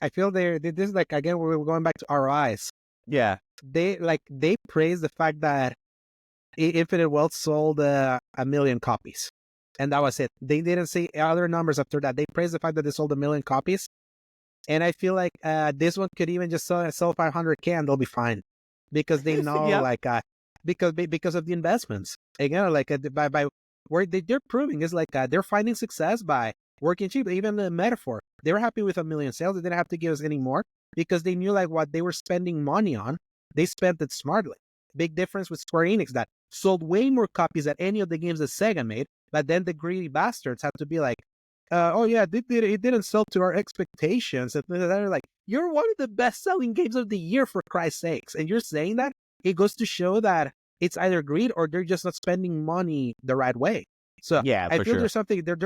I feel this is like, again, we're going back to ROIs. Yeah. They praise the fact that Infinite Wealth sold 1 million copies, and that was it. They didn't say other numbers after that. They praised the fact that they sold 1 million copies, and I feel like this one could even just sell 500K and they'll be fine, because they know because of the investments. Again, like by where they're proving is like they're finding success by working cheap. Even the Metaphor, they were happy with 1 million sales. They didn't have to give us any more, because they knew like what they were spending money on. They spent it smartly. Big difference with Square Enix, that sold way more copies than any of the games that Sega made, but then the greedy bastards had to be like, it didn't sell to our expectations. And they're like, you're one of the best-selling games of the year, for Christ's sakes. And you're saying that? It goes to show that it's either greed or they're just not spending money the right way. So yeah, I feel sure. there's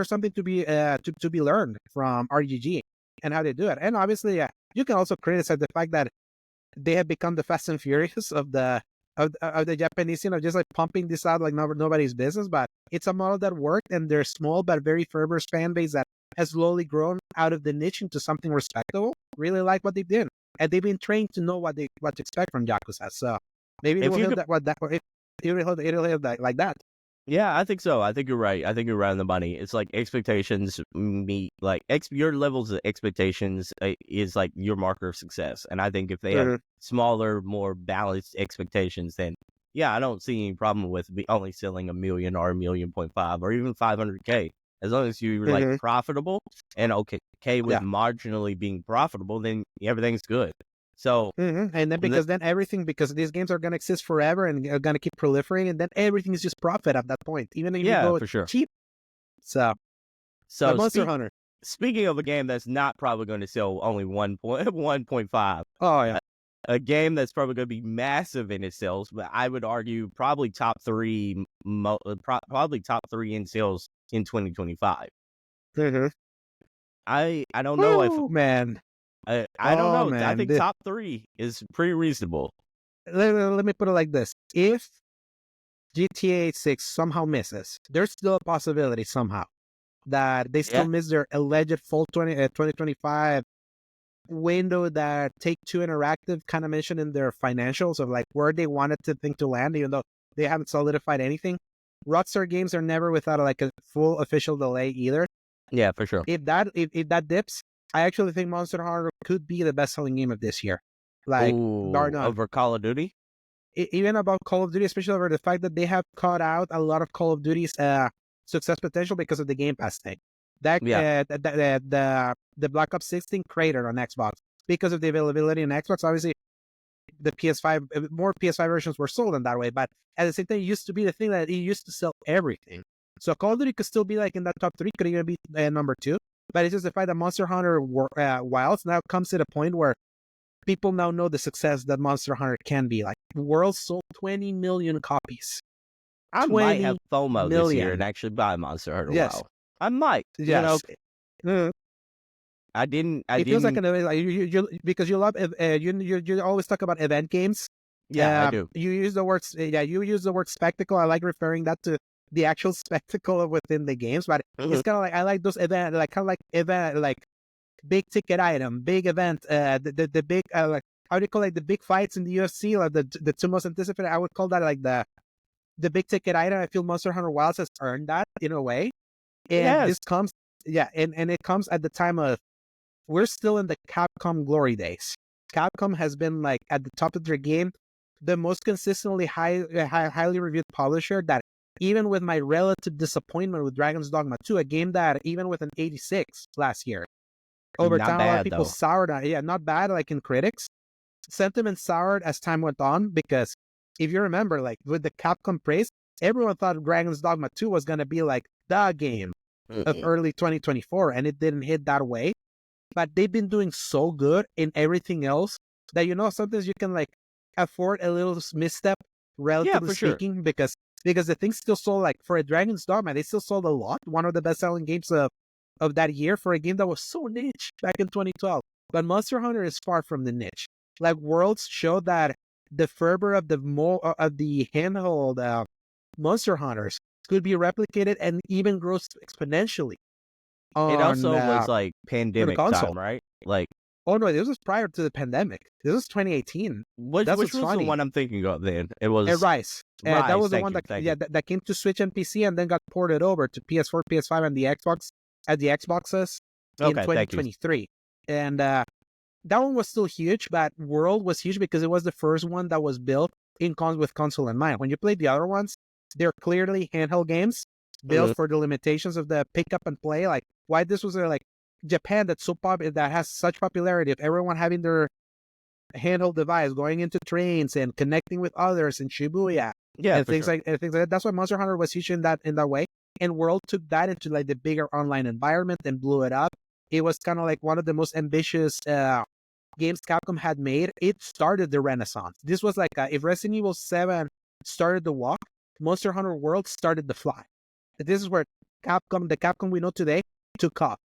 something to be to be learned from RGG and how they do it. And obviously, you can also criticize the fact that they have become the Fast and Furious of the Japanese scene, of just like pumping this out like nobody's business. But it's a model that worked, and they're small but very fervor fan base that has slowly grown out of the niche into something respectable. Really like what they did, and they've been trained to know what to expect from Yakuza. So maybe it'll hit like that. Yeah, I think so. I think you're right. I think you're right on the money. It's like expectations meet, like your levels of expectations is like your marker of success. And I think if they have smaller, more balanced expectations, then yeah, I don't see any problem with only selling 1 million or 1.5 million or even 500K. As long as you're like profitable and okay with marginally being profitable, then everything's good. So, and then because these games are going to exist forever and are going to keep proliferating, and then everything is just profit at that point, even if you go for sure. cheap. So Monster Hunter. Speaking of a game that's not probably going to sell only 1.5. Oh yeah, a game that's probably going to be massive in its sales, but I would argue probably top three in sales in 2025. I don't know if man. I don't know. Man. I think top 3 is pretty reasonable. Let me put it like this. If GTA 6 somehow misses, there's still a possibility somehow that they still miss their alleged full 2025 window that Take-Two Interactive kind of mentioned in their financials of like where they wanted the thing to land, even though they haven't solidified anything. Rockstar games are never without like a full official delay either. Yeah, for sure. If that dips, I actually think Monster Hunter could be the best-selling game of this year. Like, over Call of Duty? Even about Call of Duty, especially over the fact that they have cut out a lot of Call of Duty's success potential because of the Game Pass thing. The Black Ops 6 thing cratered on Xbox because of the availability on Xbox. Obviously, the PS5, more PS5 versions were sold in that way, but at the same time, it used to be the thing that it used to sell everything. So Call of Duty could still be like in that top 3, could even be number 2. But it's just the fact that Monster Hunter Wilds now comes to the point where people now know the success that Monster Hunter can be. Like, Worlds sold 20 million copies. I might have FOMO this year and actually buy Monster Hunter Wilds. I might. Yes. I didn't. Feels like because you love you always talk about event games. Yeah, I do. You use the word spectacle. I like referring that to the actual spectacle within the games, but it's kind of like I like those event, like big ticket item, big event, the big like how do you call it, the big fights in the UFC, like the two most anticipated. I would call that like the big ticket item. I feel Monster Hunter Wilds has earned that in a way, and this comes and it comes at the time of we're still in the Capcom glory days. Capcom has been like at the top of their game, the most consistently highly reviewed publisher that. Even with my relative disappointment with Dragon's Dogma 2, a game that even with an 86 last year, over time a lot of people soured on it. Yeah, not bad, like in critics. Sentiment soured as time went on because if you remember, like with the Capcom praise, everyone thought Dragon's Dogma 2 was going to be like the game of early 2024, and it didn't hit that way. But they've been doing so good in everything else that, sometimes you can like afford a little misstep, relatively speaking, because the thing still sold, like for a Dragon's Dogma, they still sold a lot. One of the best-selling games of that year for a game that was so niche back in 2012. But Monster Hunter is far from the niche. Like Worlds showed that the fervor of the handheld Monster Hunters could be replicated and even grows exponentially. It also was like pandemic time, right? Like, oh no, this was prior to the pandemic. This was 2018. Which was the one I'm thinking of then? It was Rise. That was the one that came to Switch and PC and then got ported over to PS4, PS5, and the Xbox at the Xboxes in 2023. And that one was still huge, but World was huge because it was the first one that was built with console in mind. When you play the other ones, they're clearly handheld games built for the limitations of the pick up and play. Like why this was like Japan that has such popularity of everyone having their handheld device, going into trains and connecting with others in Shibuya. Yeah, and things like that. That's why Monster Hunter was huge in that way. And World took that into like the bigger online environment and blew it up. It was kind of like one of the most ambitious games Capcom had made. It started the renaissance. This was like if Resident Evil 7 started the walk, Monster Hunter World started the fly. This is where the Capcom we know today took off.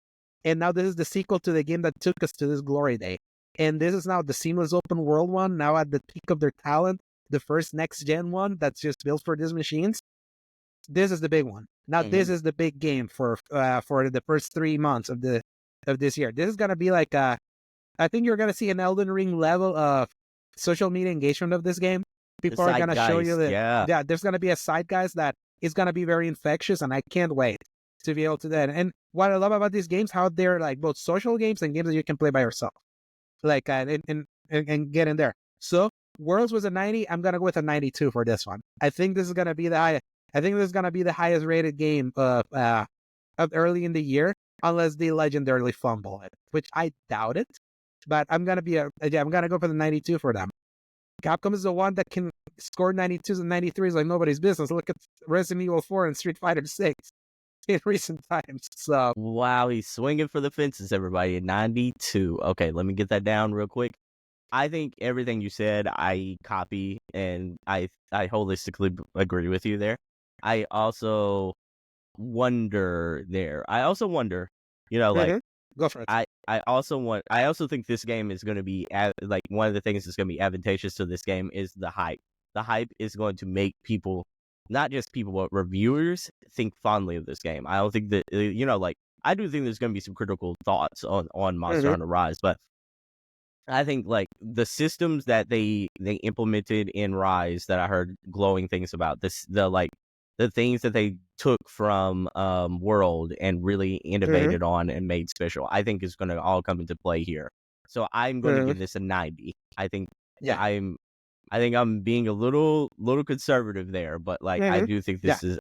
And now this is the sequel to the game that took us to this glory day. And this is now the seamless open world one, now at the peak of their talent. The first next-gen one that's just built for these machines. This is the big one. Now this is the big game for the first 3 months of this year. This is gonna be like I think you're gonna see an Elden Ring level of social media engagement of this game. People are gonna show you that there's gonna be a zeitgeist that is gonna be very infectious, and I can't wait to be able to do that. And what I love about these games, how they're like both social games and games that you can play by yourself, like and get in there. So Worlds was a 90. I'm gonna go with a 92 for this one. I think this is gonna be the high. I think this is gonna be the highest rated game of early in the year, unless they legendarily fumble it, which I doubt it. But I'm gonna go for the 92 for them. Capcom is the one that can score 92s and 93s like nobody's business. Look at Resident Evil 4 and Street Fighter 6 in recent times. So wow, he's swinging for the fences, everybody. 92. Okay, let me get that down real quick. I think everything you said, I copy, and I holistically agree with you there. I also wonder, you know, like, go for it. I also think this game is going to be like one of the things that's going to be advantageous to this game is the hype. The hype is going to make people, not just people, but reviewers think fondly of this game. I don't think that, you know, like, I do think there's going to be some critical thoughts on Monster Hunter Rise, but I think like the systems that they implemented in Rise that I heard glowing things about, the things that they took from World and really innovated on and made special, I think is going to all come into play here. So I'm going to give this a 90. I think I'm being a little conservative there, but like I do think this is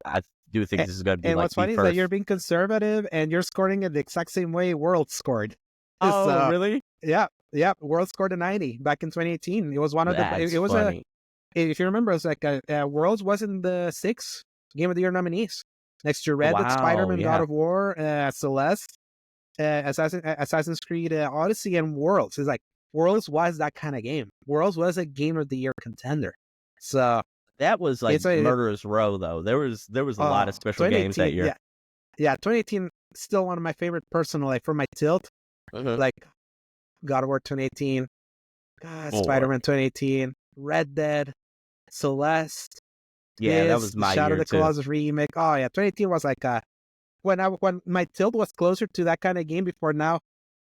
this is going to be and like what's funny is that you're being conservative and you're scoring it the exact same way World scored. Oh, really? Yeah. World scored a 90 back in 2018. It was one of That's it was funny. if you remember, it was like Worlds was in the 6 Game of the Year nominees next to Red Dead, Spider-Man, God of War, Celeste, Assassin's Creed Odyssey, and Worlds. It's like Worlds was that kind of game. Worlds was a Game of the Year contender. So that was like murderous row, though. There was a lot of special games that year. Yeah, 2018 still one of my favorite personal, like for my tilt, like God of War 2018, Spider-Man 2018, Red Dead, Celeste. Yeah, that was my Shadow year of the Colossus remake. Oh yeah, 2018 was like when my tilt was closer to that kind of game. Before now,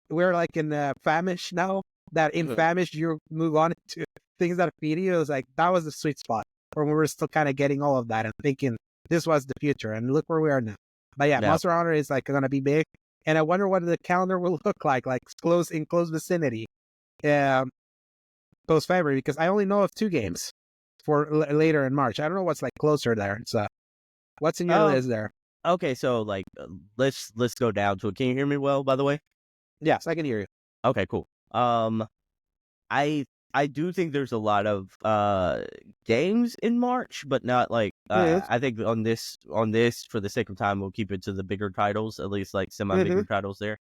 we're like in Famish now. That in Famish you move on to things that feed you. It was like that was the sweet spot where we were still kind of getting all of that and thinking this was the future. And look where we are now. But yeah, Monster Hunter is like gonna be big, and I wonder what the calendar will look like close vicinity, post February, because I only know of 2 games for later in March. I don't know what's like closer there. So, what's in your list there? Okay, so like let's go down to it. Can you hear me well, by the way? Yes, I can hear you. Okay, cool. I do think there's a lot of games in March, but not like I think on this for the sake of time we'll keep it to the bigger titles, at least like semi-bigger titles there.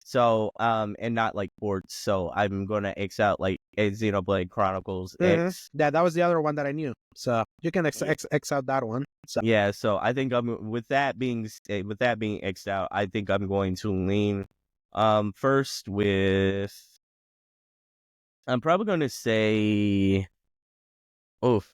So and not like ports. So I'm gonna X out like a Xenoblade Chronicles X. Yeah, that was the other one that I knew. So you can X out that one. So yeah, so I think with that being X'd out, I think I'm going to lean first with. I'm probably going to say,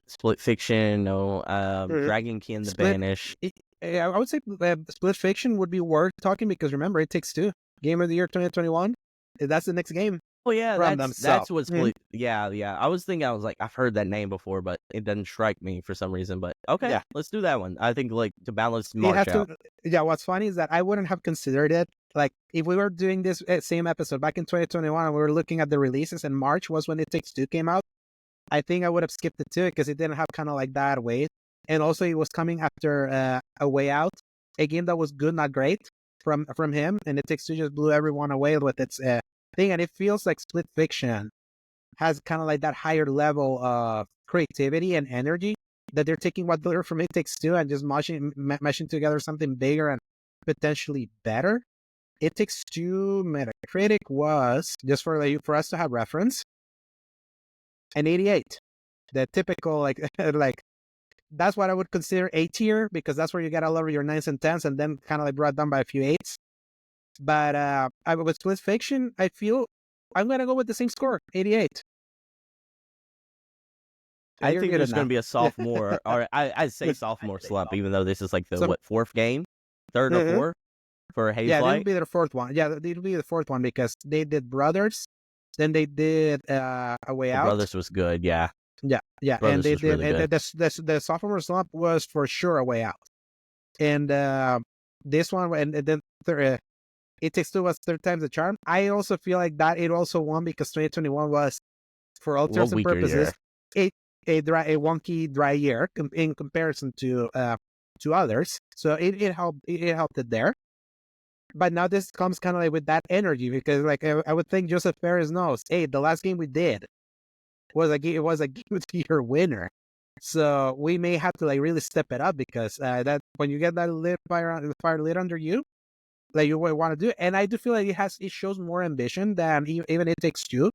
Split Fiction, Dragonkin the Banish. I would say Split Fiction would be worth talking because remember, It Takes Two, Game of the Year 2021. That's the next game. Oh yeah, that's what Split. Yeah. I was like, I've heard that name before, but it doesn't strike me for some reason. But okay, let's do that one. I think like to balance March out. What's funny is that I wouldn't have considered it. Like, if we were doing this same episode back in 2021 and we were looking at the releases and March was when It Takes Two came out, I think I would have skipped it too because it didn't have kind of like that weight. And also, it was coming after A Way Out, a game that was good, not great, from him. And It Takes Two just blew everyone away with its thing. And it feels like Split Fiction has kind of like that higher level of creativity and energy that they're taking what they learned from It Takes Two and just mashing together something bigger and potentially better. It Takes Two Metacritic was, just for us to have reference, an 88. The typical like that's what I would consider A tier because that's where you get all of your 9s and 10s and then kind of like brought down by a few 8s. But with Split Fiction, I feel I'm gonna go with the same score, 88. I think there's going to be a sophomore, or I'd say sophomore slump, even though this is like the 4th game, 3rd or 4th for Haze Yeah, Light? it'll be their 4th one. Yeah, it'll be the 4th one because they did Brothers, then they did A Way Out. Brothers was good, yeah. Yeah, and Brothers was really good. the sophomore slump was for sure a way out. And this one, and then It Takes Two was third time's the charm. I also feel like that it also won because 2021 was, for all intents and purposes, a wonky, dry year in comparison to others. So it helped it there. But now this comes kind of like with that energy, because like I would think Joseph Ferris knows, hey, the last game we did was a Game of the Year winner. So we may have to like really step it up, because that when you get that fire lit under you, like you want to do it. And I do feel like it shows more ambition than even It Takes Two,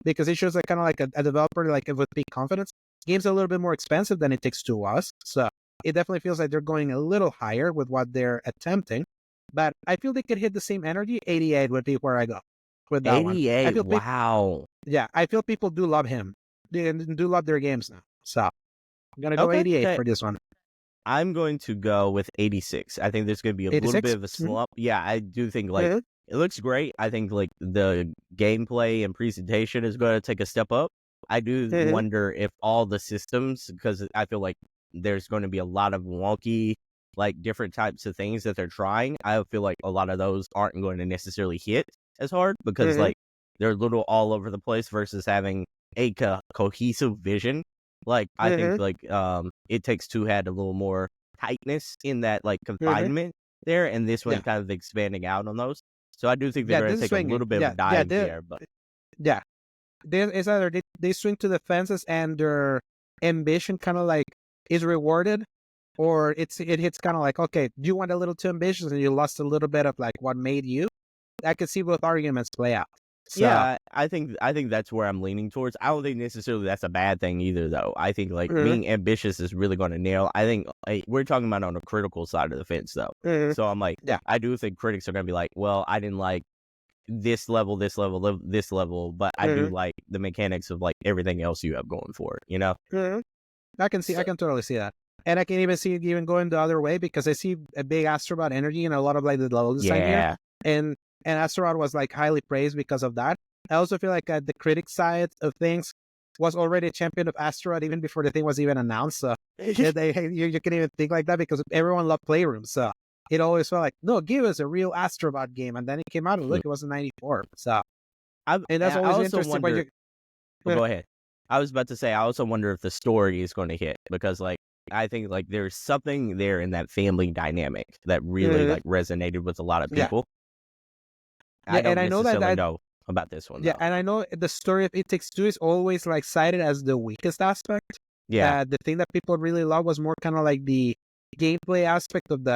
because it shows like kind of like a developer like with big confidence. Game's a little bit more expensive than It Takes Two was, so it definitely feels like they're going a little higher with what they're attempting. But I feel they could hit the same energy. 88 would be where I go with that 88, one. wow. I feel people do love him. They do love their games now. So I'm going to go 88 for this one. I'm going to go with 86. I think there's going to be a 86? little bit of a slump. Mm-hmm. Yeah, I do think like it looks great. I think like the gameplay and presentation is going to take a step up. I do wonder if all the systems, because I feel like there's going to be a lot of wonky, like different types of things that they're trying. I feel like a lot of those aren't going to necessarily hit as hard, because like they're a little all over the place versus having a cohesive vision. Like I think like It Takes Two had a little more tightness in that like confinement there, and this one kind of expanding out on those. So I do think they're going to take a little bit of a dive there. But it's either they swing to the fences and their ambition kind of like is rewarded, or it hits kind of like, okay, you went a little too ambitious and you lost a little bit of like what made you. I could see both arguments play out. So, yeah, I think that's where I'm leaning towards. I don't think necessarily that's a bad thing either, though. I think like being ambitious is really going to nail. I think we're talking about on the critical side of the fence, though. So I'm like, I do think critics are going to be like, well, I didn't like this level, but I do like the mechanics of like everything else you have going for it, you know? I can totally see that. And I can even see it even going the other way, because I see a big Astrobot energy in a lot of like the level design here. And Astrobot was like highly praised because of that. I also feel like the critic side of things was already a champion of Astrobot even before the thing was even announced. So you can even think like that, because everyone loved Playroom. So it always felt like, no, give us a real Astrobot game. And then it came out and look, it was in 94. So and that's always interesting. Go ahead. I was about to say, I also wonder if the story is going to hit, because like I think like there's something there in that family dynamic that really like resonated with a lot of people. I don't necessarily know about this one. Yeah, and I know the story of It Takes Two is always like cited as the weakest aspect. Yeah, the thing that people really love was more kind of like the gameplay aspect of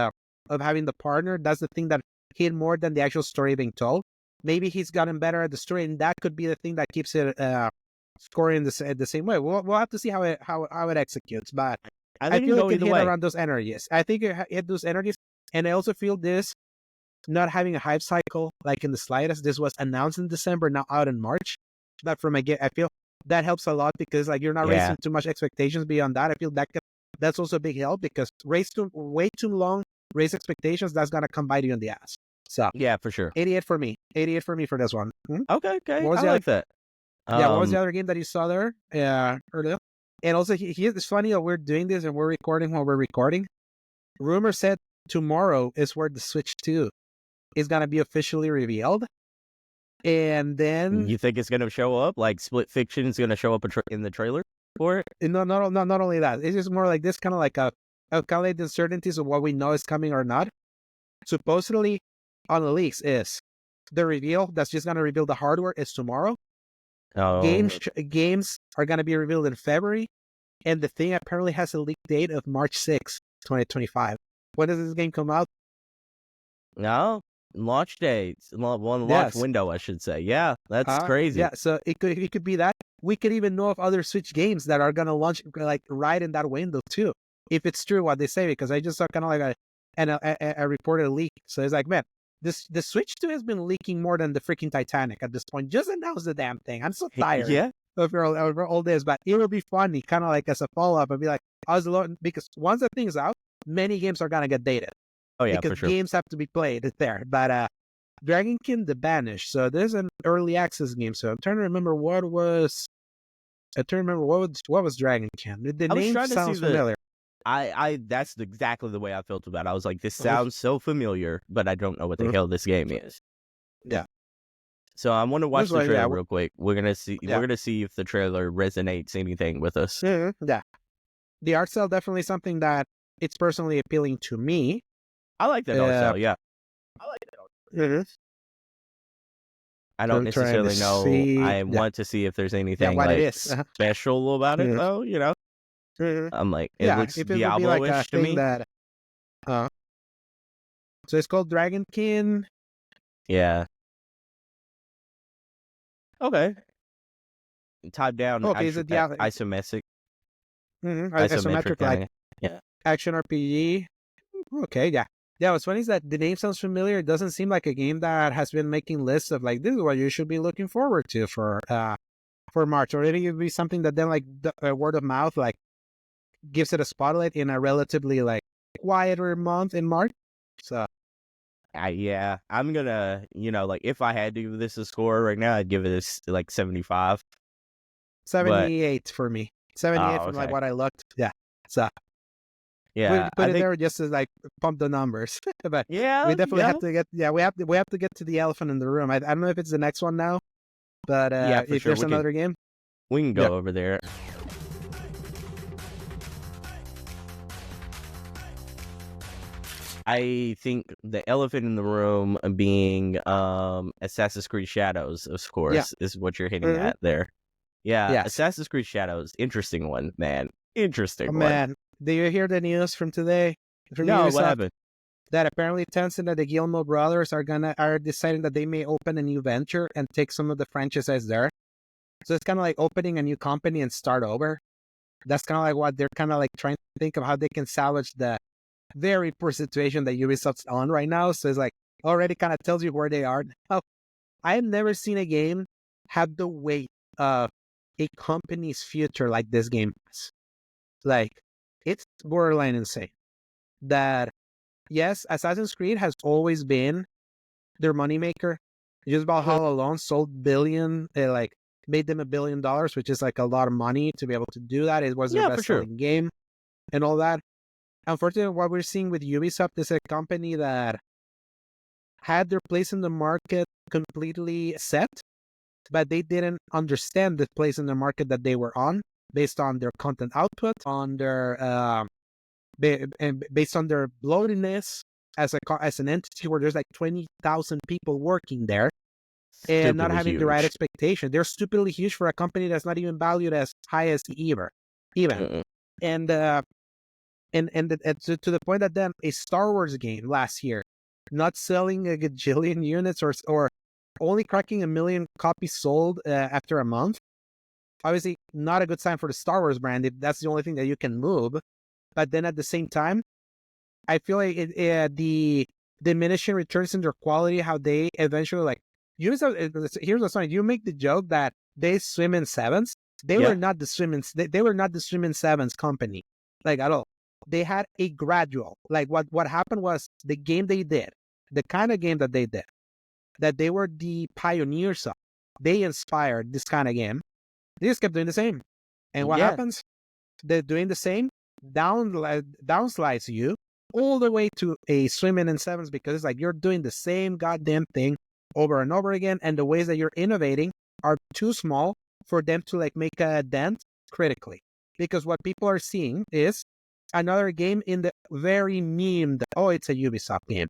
having the partner. That's the thing that hit more than the actual story being told. Maybe he's gotten better at the story, and that could be the thing that keeps it scoring the same way. We'll have to see how it executes, but I feel it can hit around those energies. I think it hit those energies, and I also feel this not having a hype cycle like in the slightest. This was announced in December, now out in March. But I feel that helps a lot, because like you're not raising too much expectations beyond that. I feel that's also a big help, because way too long raise expectations, that's gonna come bite you in the ass. So yeah, for sure. 88 for me. 88 for me for this one. Okay. I like that. What was the other game that you saw there earlier? And also, it's funny that we're doing this and we're recording while we're recording. Rumor said tomorrow is where the Switch 2 is going to be officially revealed. And then... You think it's going to show up? Like Split Fiction is going to show up in the trailer for it? No, not only that. It's just more like this kind of like kind of like the uncertainties of what we know is coming or not. Supposedly, on the leaks is the reveal that's just going to reveal the hardware is tomorrow. Oh. Games are going to be revealed in February, and the thing apparently has a leak date of March 6, 2025. When does this game come out? No, launch date. Launch window, I should say. Yeah, that's crazy. Yeah, so it could be that. We could even know of other Switch games that are going to launch like right in that window too, if it's true what they say, because I just saw kind of like a reported leak. So it's like, man, the Switch 2 has been leaking more than the freaking Titanic at this point. Just announce the damn thing. I'm so tired of all this, but it will be funny, kind of like as a follow-up, and be like, because once the thing's out, many games are going to get dated. Oh, yeah, because for sure. Games have to be played there. But Dragonkin the Banished. So there's an early access game. So I'm trying to remember what was I don't remember what was Dragonkin. The I was name trying to sounds see familiar. I that's exactly the way I felt about it. I was like, this sounds so familiar, but I don't know what the hell this game is. Yeah. So I want to watch the trailer yeah, real quick. We're gonna see. Yeah. We're gonna see if the trailer resonates anything with us. Yeah. The art style definitely something that it's personally appealing to me. I like that art style. Yeah. I don't I'm trying to necessarily know. see- I yeah. want to see if there's anything what it like is. special about it, Mhm. though. You know, Mhm. I'm like, it Yeah, looks if it would be like a Diablo-ish to thing me. that. So it's called Dragonkin. Yeah. Okay. Top down. Okay, is it Diablo? Isometric? Isometric, like yeah. action RPG. Okay, yeah. Yeah, what's funny is that the name sounds familiar. It doesn't seem like a game that has been making lists of like, this is what you should be looking forward to for March. Or it would be something that then like the word of mouth like gives it a spotlight in a relatively like quieter month in March. So Yeah, I'm gonna, like if I had to give this a score right now, I'd give it like 75. 78 for me. 78 from like okay. what I looked. Yeah. So Yeah, put I it think, there just to like pump the numbers. But yeah, we definitely yeah. have to get we have to get to the elephant in the room. I don't know if it's the next one now, but Yeah, for if sure. there's another game. We can go Yeah. over there. I think the elephant in the room being Assassin's Creed Shadows, of course, is what you're hitting at there. Yeah, Yes. Assassin's Creed Shadows, interesting one, man. Interesting Oh, one. man, do you hear the news from today? From No, Ubisoft? what happened? That apparently Tencent and the Guillemot brothers are deciding that they may open a new venture and take some of the franchises there. So it's kind of like opening a new company and start over. That's kind of like what they're kind of like trying to think of how they can salvage the very poor situation that Ubisoft's on right now. So it's like already kind of tells you where they are. Oh, I have never seen a game have the weight of a company's future like this game has. Like, it's borderline insane. That, yes, Assassin's Creed has always been their moneymaker. Just Valhalla alone sold made them $1 billion, which is like a lot of money to be able to do that. It was their Yeah, for sure. best-selling game and all that. Unfortunately, what we're seeing with Ubisoft is a company that had their place in the market completely set, but they didn't understand the place in the market that they were on based on their content output, on their based on their bloatedness as an entity where there's like 20,000 people working there and not Stupidly having the right huge. expectation. They're stupidly huge for a company that's not even valued as high as even. Mm-mm. And to the point that then a Star Wars game last year, not selling a gajillion units or only cracking 1 million copies sold after a month. Obviously, not a good sign for the Star Wars brand if that's the only thing that you can move. But then at the same time, I feel like the diminishing returns in their quality, how they eventually like here's the sign. You make the joke that they swim in sevens. They were not the they were not the swim in sevens company, like at all. They had a gradual, like what happened was the game they did, the kind of game that they did, that they were the pioneers of. They inspired this kind of game. They just kept doing the same. And what happens? They're doing the same, downslides you all the way to a swimming in sevens because it's like you're doing the same goddamn thing over and over again. And the ways that you're innovating are too small for them to like make a dent critically. Because what people are seeing is another game in the very memed, oh, it's a Ubisoft game.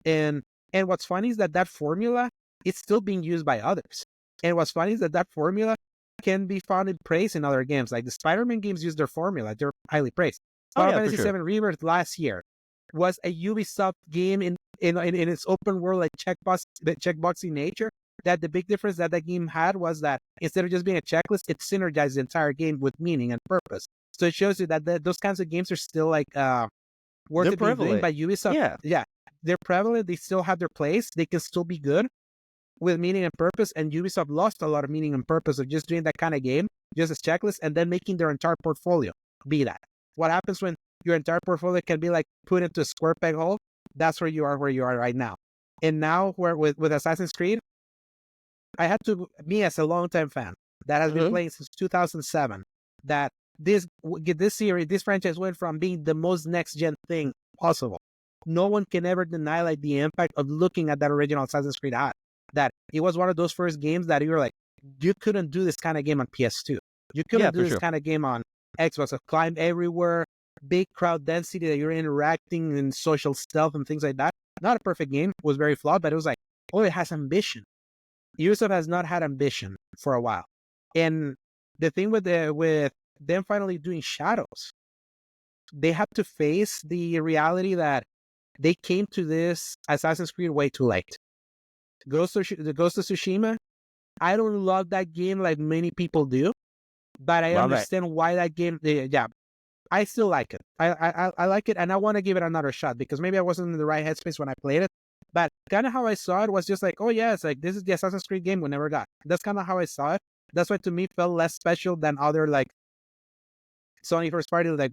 And what's funny is that formula is still being used by others. And what's funny is that formula can be found in praise in other games. Like the Spider-Man games use their formula. They're highly praised. Final Fantasy VII Rebirth last year was a Ubisoft game in its open world, like checkboxy nature. That the big difference that game had was that instead of just being a checklist, it synergized the entire game with meaning and purpose. So it shows you that those kinds of games are still like worth being doing by Ubisoft. Yeah, they're prevalent. They still have their place. They can still be good with meaning and purpose. And Ubisoft lost a lot of meaning and purpose of just doing that kind of game, just as checklist, and then making their entire portfolio be that. What happens when your entire portfolio can be like put into a square peg hole? That's where you are right now. And now with Assassin's Creed, I had to, me as a longtime fan, that has been playing since 2007. That this series, this franchise went from being the most next gen thing possible. No one can ever deny like the impact of looking at that original Assassin's Creed had. That it was one of those first games that you were like, you couldn't do this kind of game on PS2. You couldn't do this kind of game on Xbox. Climb everywhere, big crowd density that you're interacting in social stealth and things like that. Not a perfect game. It was very flawed, but it was like, oh, it has ambition. Ubisoft has not had ambition for a while. And the thing with them finally doing Shadows, they have to face the reality that they came to this Assassin's Creed way too late. The Ghost of Tsushima, I don't love that game like many people do, but I understand why that game. I still like it. I like it, and I want to give it another shot because maybe I wasn't in the right headspace when I played it. But kind of how I saw it was just like, oh yeah, it's like this is the Assassin's Creed game we never got. That's kind of how I saw it. That's why to me it felt less special than other like Sony first party. Like,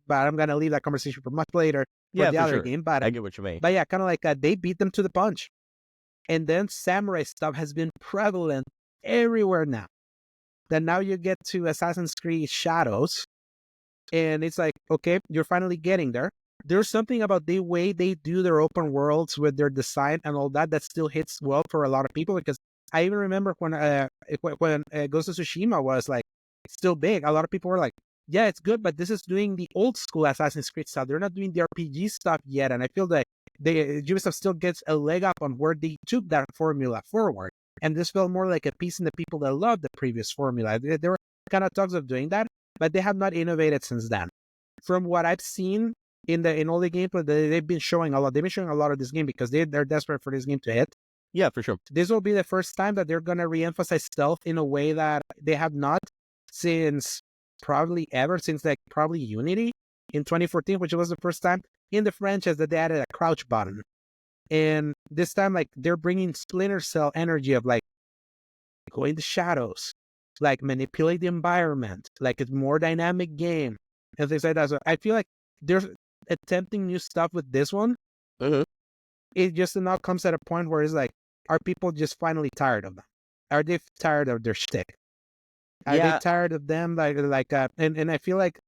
but I'm gonna leave that conversation for much later for the other game. But I get what you mean. But yeah, kind of like they beat them to the punch. And then samurai stuff has been prevalent everywhere now. Then now you get to Assassin's Creed Shadows, and it's like, okay, you're finally getting there. There's something about the way they do their open worlds with their design and all that still hits well for a lot of people. Because I even remember when Ghost of Tsushima was like still big, a lot of people were like, yeah, it's good, but this is doing the old school Assassin's Creed stuff. They're not doing the RPG stuff yet. And I feel that Ubisoft still gets a leg up on where they took that formula forward. And this felt more like a piece in the people that loved the previous formula. There were kind of talks of doing that, but they have not innovated since then. From what I've seen in all the gameplay, they've been showing a lot. They've been showing a lot of this game because they're desperate for this game to hit. Yeah, for sure. This will be the first time that they're going to reemphasize stealth in a way that they have not since probably Unity in 2014, which was the first time in the franchise that they added a crouch button. And this time, like, they're bringing Splinter Cell energy of like go in the shadows, like manipulate the environment, like it's more dynamic game and things like that. So I feel like they're attempting new stuff with this one. It just now comes at a point where it's like, are people just finally tired of them? Are they tired of their shtick? Are they tired of them? And I feel like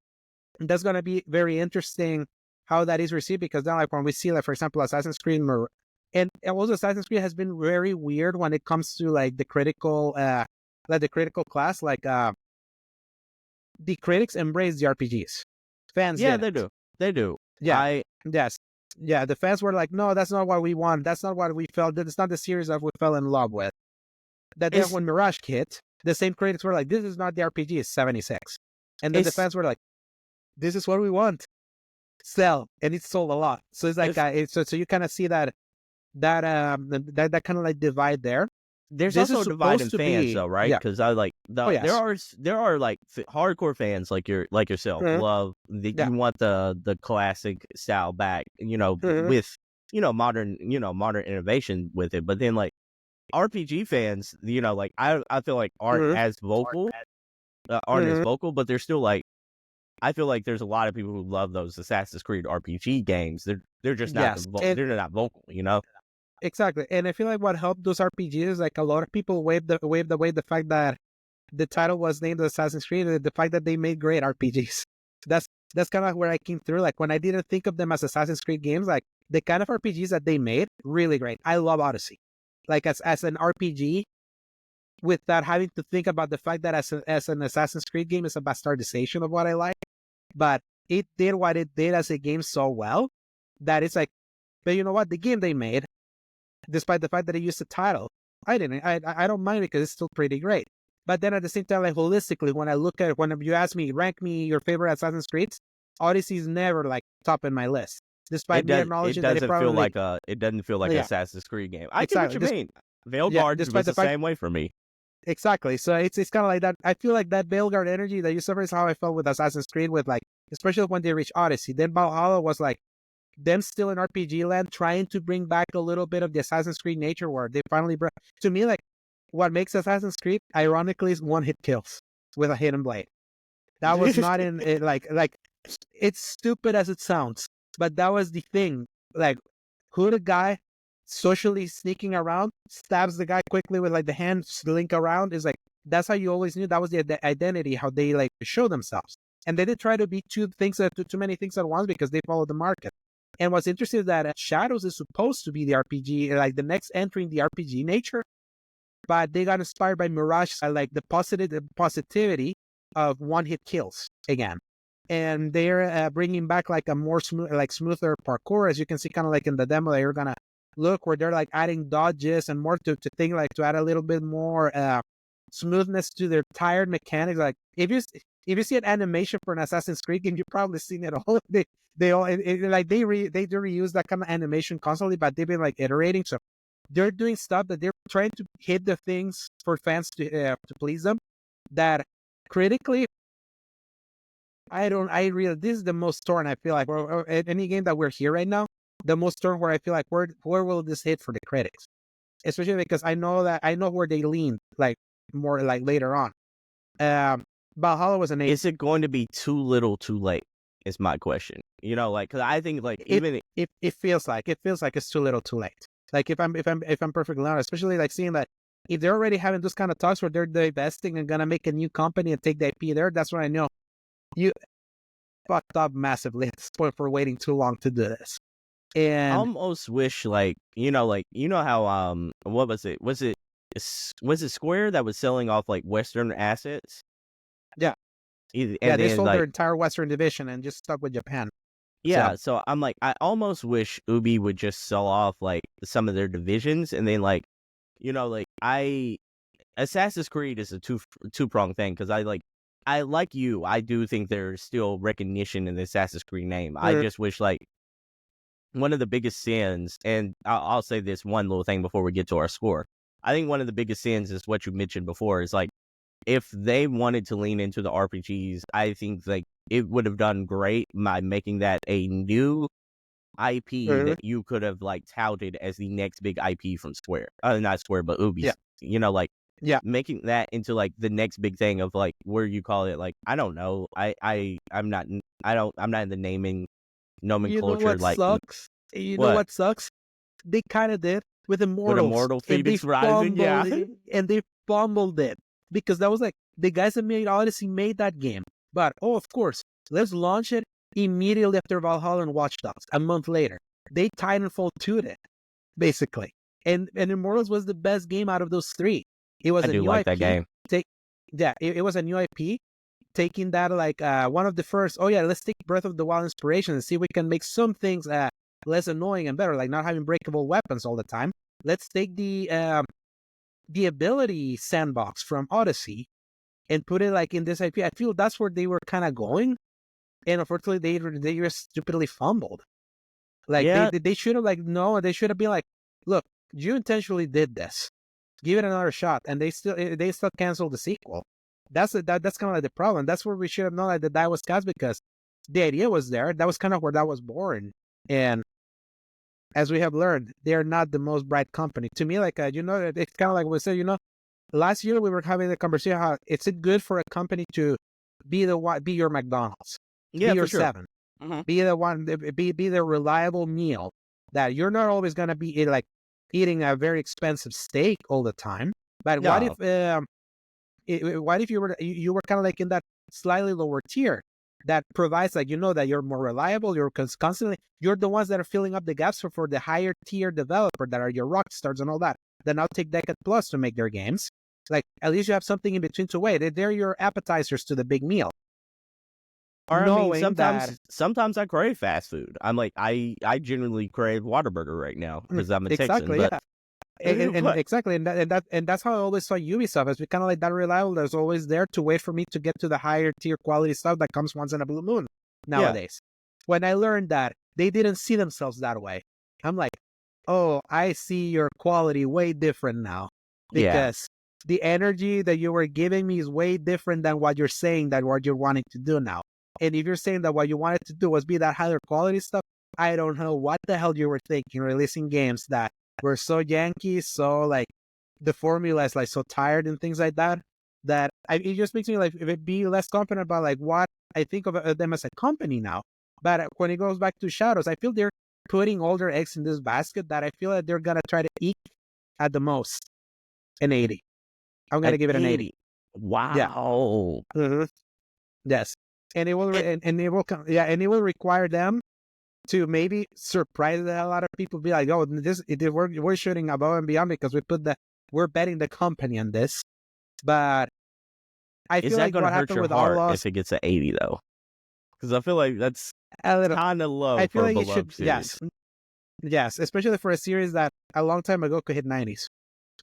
that's gonna be very interesting how that is received, because now, like, when we see, like, for example, Assassin's Creed, and also Assassin's Creed has been very weird when it comes to like the critical class. Like, the critics embrace the RPGs. Fans, they do. Yeah, the fans were like, no, that's not what we want. That's not what we felt. That's not the series that we fell in love with. That then when Mirage hit, the same critics were like, this is not the RPG, it's 76. And then the fans were like, this is what we want. Sell. And it sold a lot. So it's like, so you kind of see that kind of like divide there. There's also a divide in fans, though, right? Because there are like hardcore fans like yourself, love you want the classic style back, with modern innovation with it. But then like RPG fans, like I feel like aren't as vocal, but they're still like, I feel like there's a lot of people who love those Assassin's Creed RPG games. They're just not they're not vocal, Exactly. And I feel like what helped those RPGs is like a lot of people waved away the fact that the title was named Assassin's Creed, and the fact that they made great RPGs. That's kind of where I came through. Like, when I didn't think of them as Assassin's Creed games, like the kind of RPGs that they made, really great. I love Odyssey. Like as an RPG, without having to think about the fact that as an Assassin's Creed game is a bastardization of what I like. But it did what it did as a game so well that it's like, but you know what? The game they made, despite the fact that it used the title, I don't mind it because it's still pretty great. But then at the same time, like holistically, when you ask me, rank me your favorite Assassin's Creed, Odyssey is never like top in my list. Despite me acknowledging that it doesn't feel like an Assassin's Creed game. I get what you mean. Veilguard was the same way for me. Exactly. So it's kind of like that. I feel like that Veilguard energy that you suffer is how I felt with Assassin's Creed, with like, especially when they reached Odyssey. Then Valhalla was like them still in RPG land, trying to bring back a little bit of the Assassin's Creed nature, where they finally brought, to me, like, what makes Assassin's Creed, ironically, is one-hit kills with a hidden blade. That was not in it, like it's stupid as it sounds, but that was the thing. Like, who the guy socially sneaking around, stabs the guy quickly with like the hand slink around, is like, that's how you always knew that was the identity, how they like show themselves. And they did try to be too many things at once because they follow the market. And what's interesting is that Shadows is supposed to be the RPG, like the next entry in the RPG nature, but they got inspired by Mirage, like the positivity of one-hit kills again. And they're bringing back like a more smoother parkour, as you can see, kind of like in the demo that you're gonna look, where they're like adding dodges and more to think like to add a little bit more smoothness to their tired mechanics. Like if you see an animation for an Assassin's Creed game, you've probably seen it all. They do reuse that kind of animation constantly, but they've been like iterating. So they're doing stuff that they're trying to hit the things for fans to please them. That critically, this is the most torn I feel like, or any game that we're here right now, the most torn where I feel like where will this hit for the critics, especially because I know where they lean, like more like later on. Valhalla was an 8. Is it going to be too little, too late? Is my question. You know, like, because I think like it feels like it's too little, too late. Like if I'm perfectly honest, especially like seeing that if they're already having those kind of talks where they're divesting and gonna make a new company and take the IP there, that's when I know you fucked up massively at this point for waiting too long to do this. And I almost wish like how what was it? Was it Square that was selling off like Western assets? Yeah. And they sold like, their entire Western division and just stuck with Japan. Yeah, so I'm like, I almost wish Ubi would just sell off like some of their divisions, and then like, you know, like Assassin's Creed is a two-pronged thing, because I like you, I do think there's still recognition in the Assassin's Creed name. I just wish like one of the biggest sins, and I'll say this one little thing before we get to our score. I think one of the biggest sins is what you mentioned before, is like, if they wanted to lean into the RPGs, I think like it would have done great by making that a new IP that you could have like touted as the next big IP from Square. Not Square, but Ubi. Yeah. You know, like making that into like the next big thing of like where you call it, like, I don't know. I'm not in the naming nomenclature. You know what like sucks? Know what sucks? They kind of did with Immortals. With Immortal Phoenix Rising, yeah. And they fumbled it. Because that was like, the guys that made Odyssey made that game. But, of course, let's launch it immediately after Valhalla and Watch Dogs, a month later. They Titanfall 2'd it, basically. And Immortals was the best game out of those three. It was I a do new like IP. that game. It was a new IP. Taking that like one of the first, let's take Breath of the Wild inspiration and see if we can make some things less annoying and better, like not having breakable weapons all the time. Let's take the ability sandbox from Odyssey and put it like in this IP. I feel that's where they were kind of going, and unfortunately they just stupidly fumbled. Like they should have they should have been like, look, you intentionally did this, give it another shot, and they still canceled the sequel. That's kind of like the problem. That's where we should have known like that was cast, because the idea was there. That was kind of where that was born. And as we have learned, they're not the most bright company. To me, like, it's kind of like we said, last year we were having the conversation how it's good for a company to be your McDonald's, be your sure. 7, be the one, be the reliable meal that you're not always going to be like eating a very expensive steak all the time. But what if you were kind of like in that slightly lower tier that provides like, that you're more reliable, you're the ones that are filling up the gaps for the higher tier developer that are your rock stars and all that now take Decade Plus to make their games. Like, at least you have something in between to wait. They're your appetizers to the big meal. Or I mean, sometimes I crave fast food. I'm like, I genuinely crave Whataburger right now because I'm a Texan. But... Exactly, and that's how I always saw Ubisoft, as we kind of like that reliable that's always there to wait for me to get to the higher tier quality stuff that comes once in a blue moon nowadays. When I learned that they didn't see themselves that way, I'm like, oh, I see your quality way different now, because the energy that you were giving me is way different than what you're saying that what you're wanting to do now. And if you're saying that what you wanted to do was be that higher quality stuff, I don't know what the hell you were thinking, releasing games that were so Yankee, so like the formula is like so tired and things like that, it just makes me like be less confident about like what I think of them as a company now. But when it goes back to Shadows, I feel they're putting all their eggs in this basket that I feel that they're going to try to eat at the most an 80. I'm going to give it an 80. Wow. Mhm. Yes, and it will and it will require them to maybe surprise a lot of people. Be like, oh, we're shooting above and beyond because we're betting the company on this. But I Is feel that like going to what hurt happened your with heart Outlaws if it gets an 80 though? Because I feel like that's a little. kind of low I feel for a like it should. beloved series. Yes, especially for a series that a long time ago could hit 90s,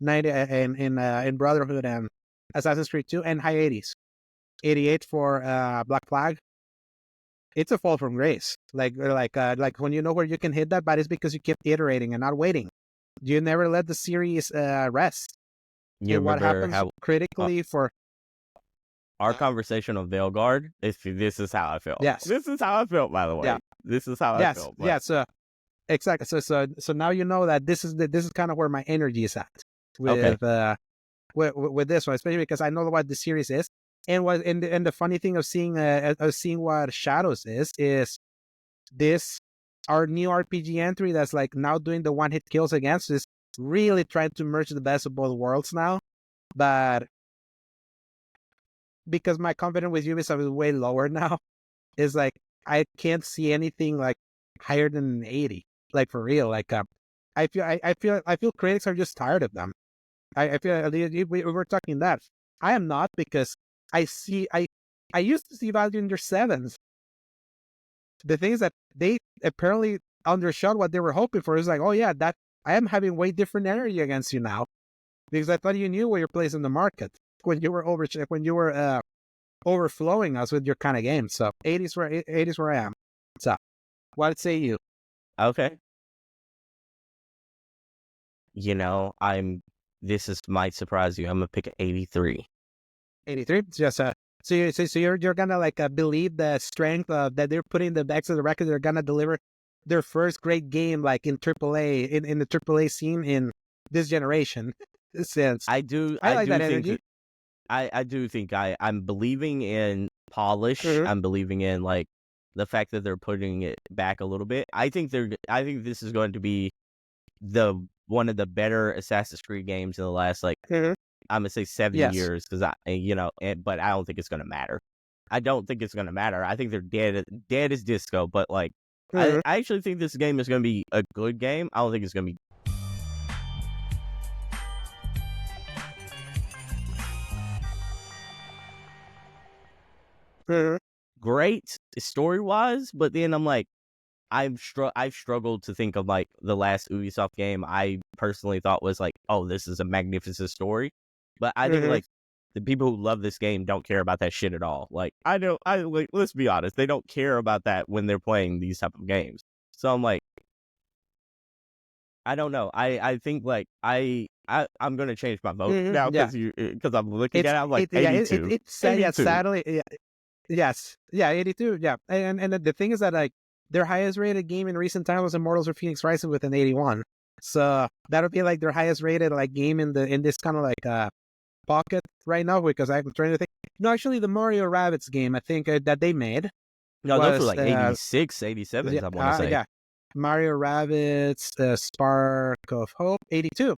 90 in Brotherhood and Assassin's Creed 2, and high 80s, 88 for Black Flag. It's a fall from grace. Like when you know where you can hit that, but it's because you kept iterating and not waiting. You never let the series rest. You And what remember happens how critically for our conversation on Veilguard? This is how I felt. yes, This is how I felt, by the way. yeah, This is how I yes, felt. But yeah. So exactly. So now you know that this is kind of where my energy is at Okay. with this one, especially because I know what the series is, and the funny thing of seeing what Shadows is this our new RPG entry that's like now doing the one hit kills against is really trying to merge the best of both worlds now, but because my confidence with Ubisoft is way lower now, is like I can't see anything like higher than an 80, like for real. Like I feel critics are just tired of them. I feel we were talking that. I am not because I used to see value in their sevens. The thing is that they apparently undershot what they were hoping for. It's like, oh yeah, that I am having way different energy against you now because I thought you knew where your place in the market when you were overflowing us with your kind of game. So 80s where I am. So what say you? Okay. You know, this might surprise you. I'm gonna pick an 83. 83. Just so you're gonna like believe the strength that they're putting the backs of the record. They're gonna deliver their first great game like in AAA in the AAA scene in this generation. Since I do I like do that think energy. I do think I'm believing in polish. Mhm. I'm believing in like the fact that they're putting it back a little bit. I think this is going to be one of the better Assassin's Creed games in the last like Mhm. I'm gonna say 7 Yes. years because but I don't think it's gonna matter. I don't think it's gonna matter. I think they're dead as disco. But like Mhm. I actually think this game is gonna be a good game. I don't think it's gonna be Mhm. great story wise, but then I'm like I've struggled to think of like the last Ubisoft game I personally thought was like, oh, this is a magnificent story. But I think Mhm. like the people who love this game don't care about that shit at all. Like I like let's be honest, they don't care about that when they're playing these type of games. So I'm like, I don't know. I think like I'm gonna change my vote Mhm. now Yeah. because I'm looking at it. I'm like Yeah. 82. It's sad. Yeah. 82. Sadly. Yeah. Yes. Yeah. 82. Yeah. And the thing is that like their highest rated game in recent times was Immortals of Phoenix Rising with an 81. So that would be like their highest rated like game in this kind of like pocket right now because I'm trying to think. No, actually, the Mario Rabbids game I think that they made No, those were was like 86, 87s, I want to say. yeah, Mario Rabbids, Spark of Hope, 82.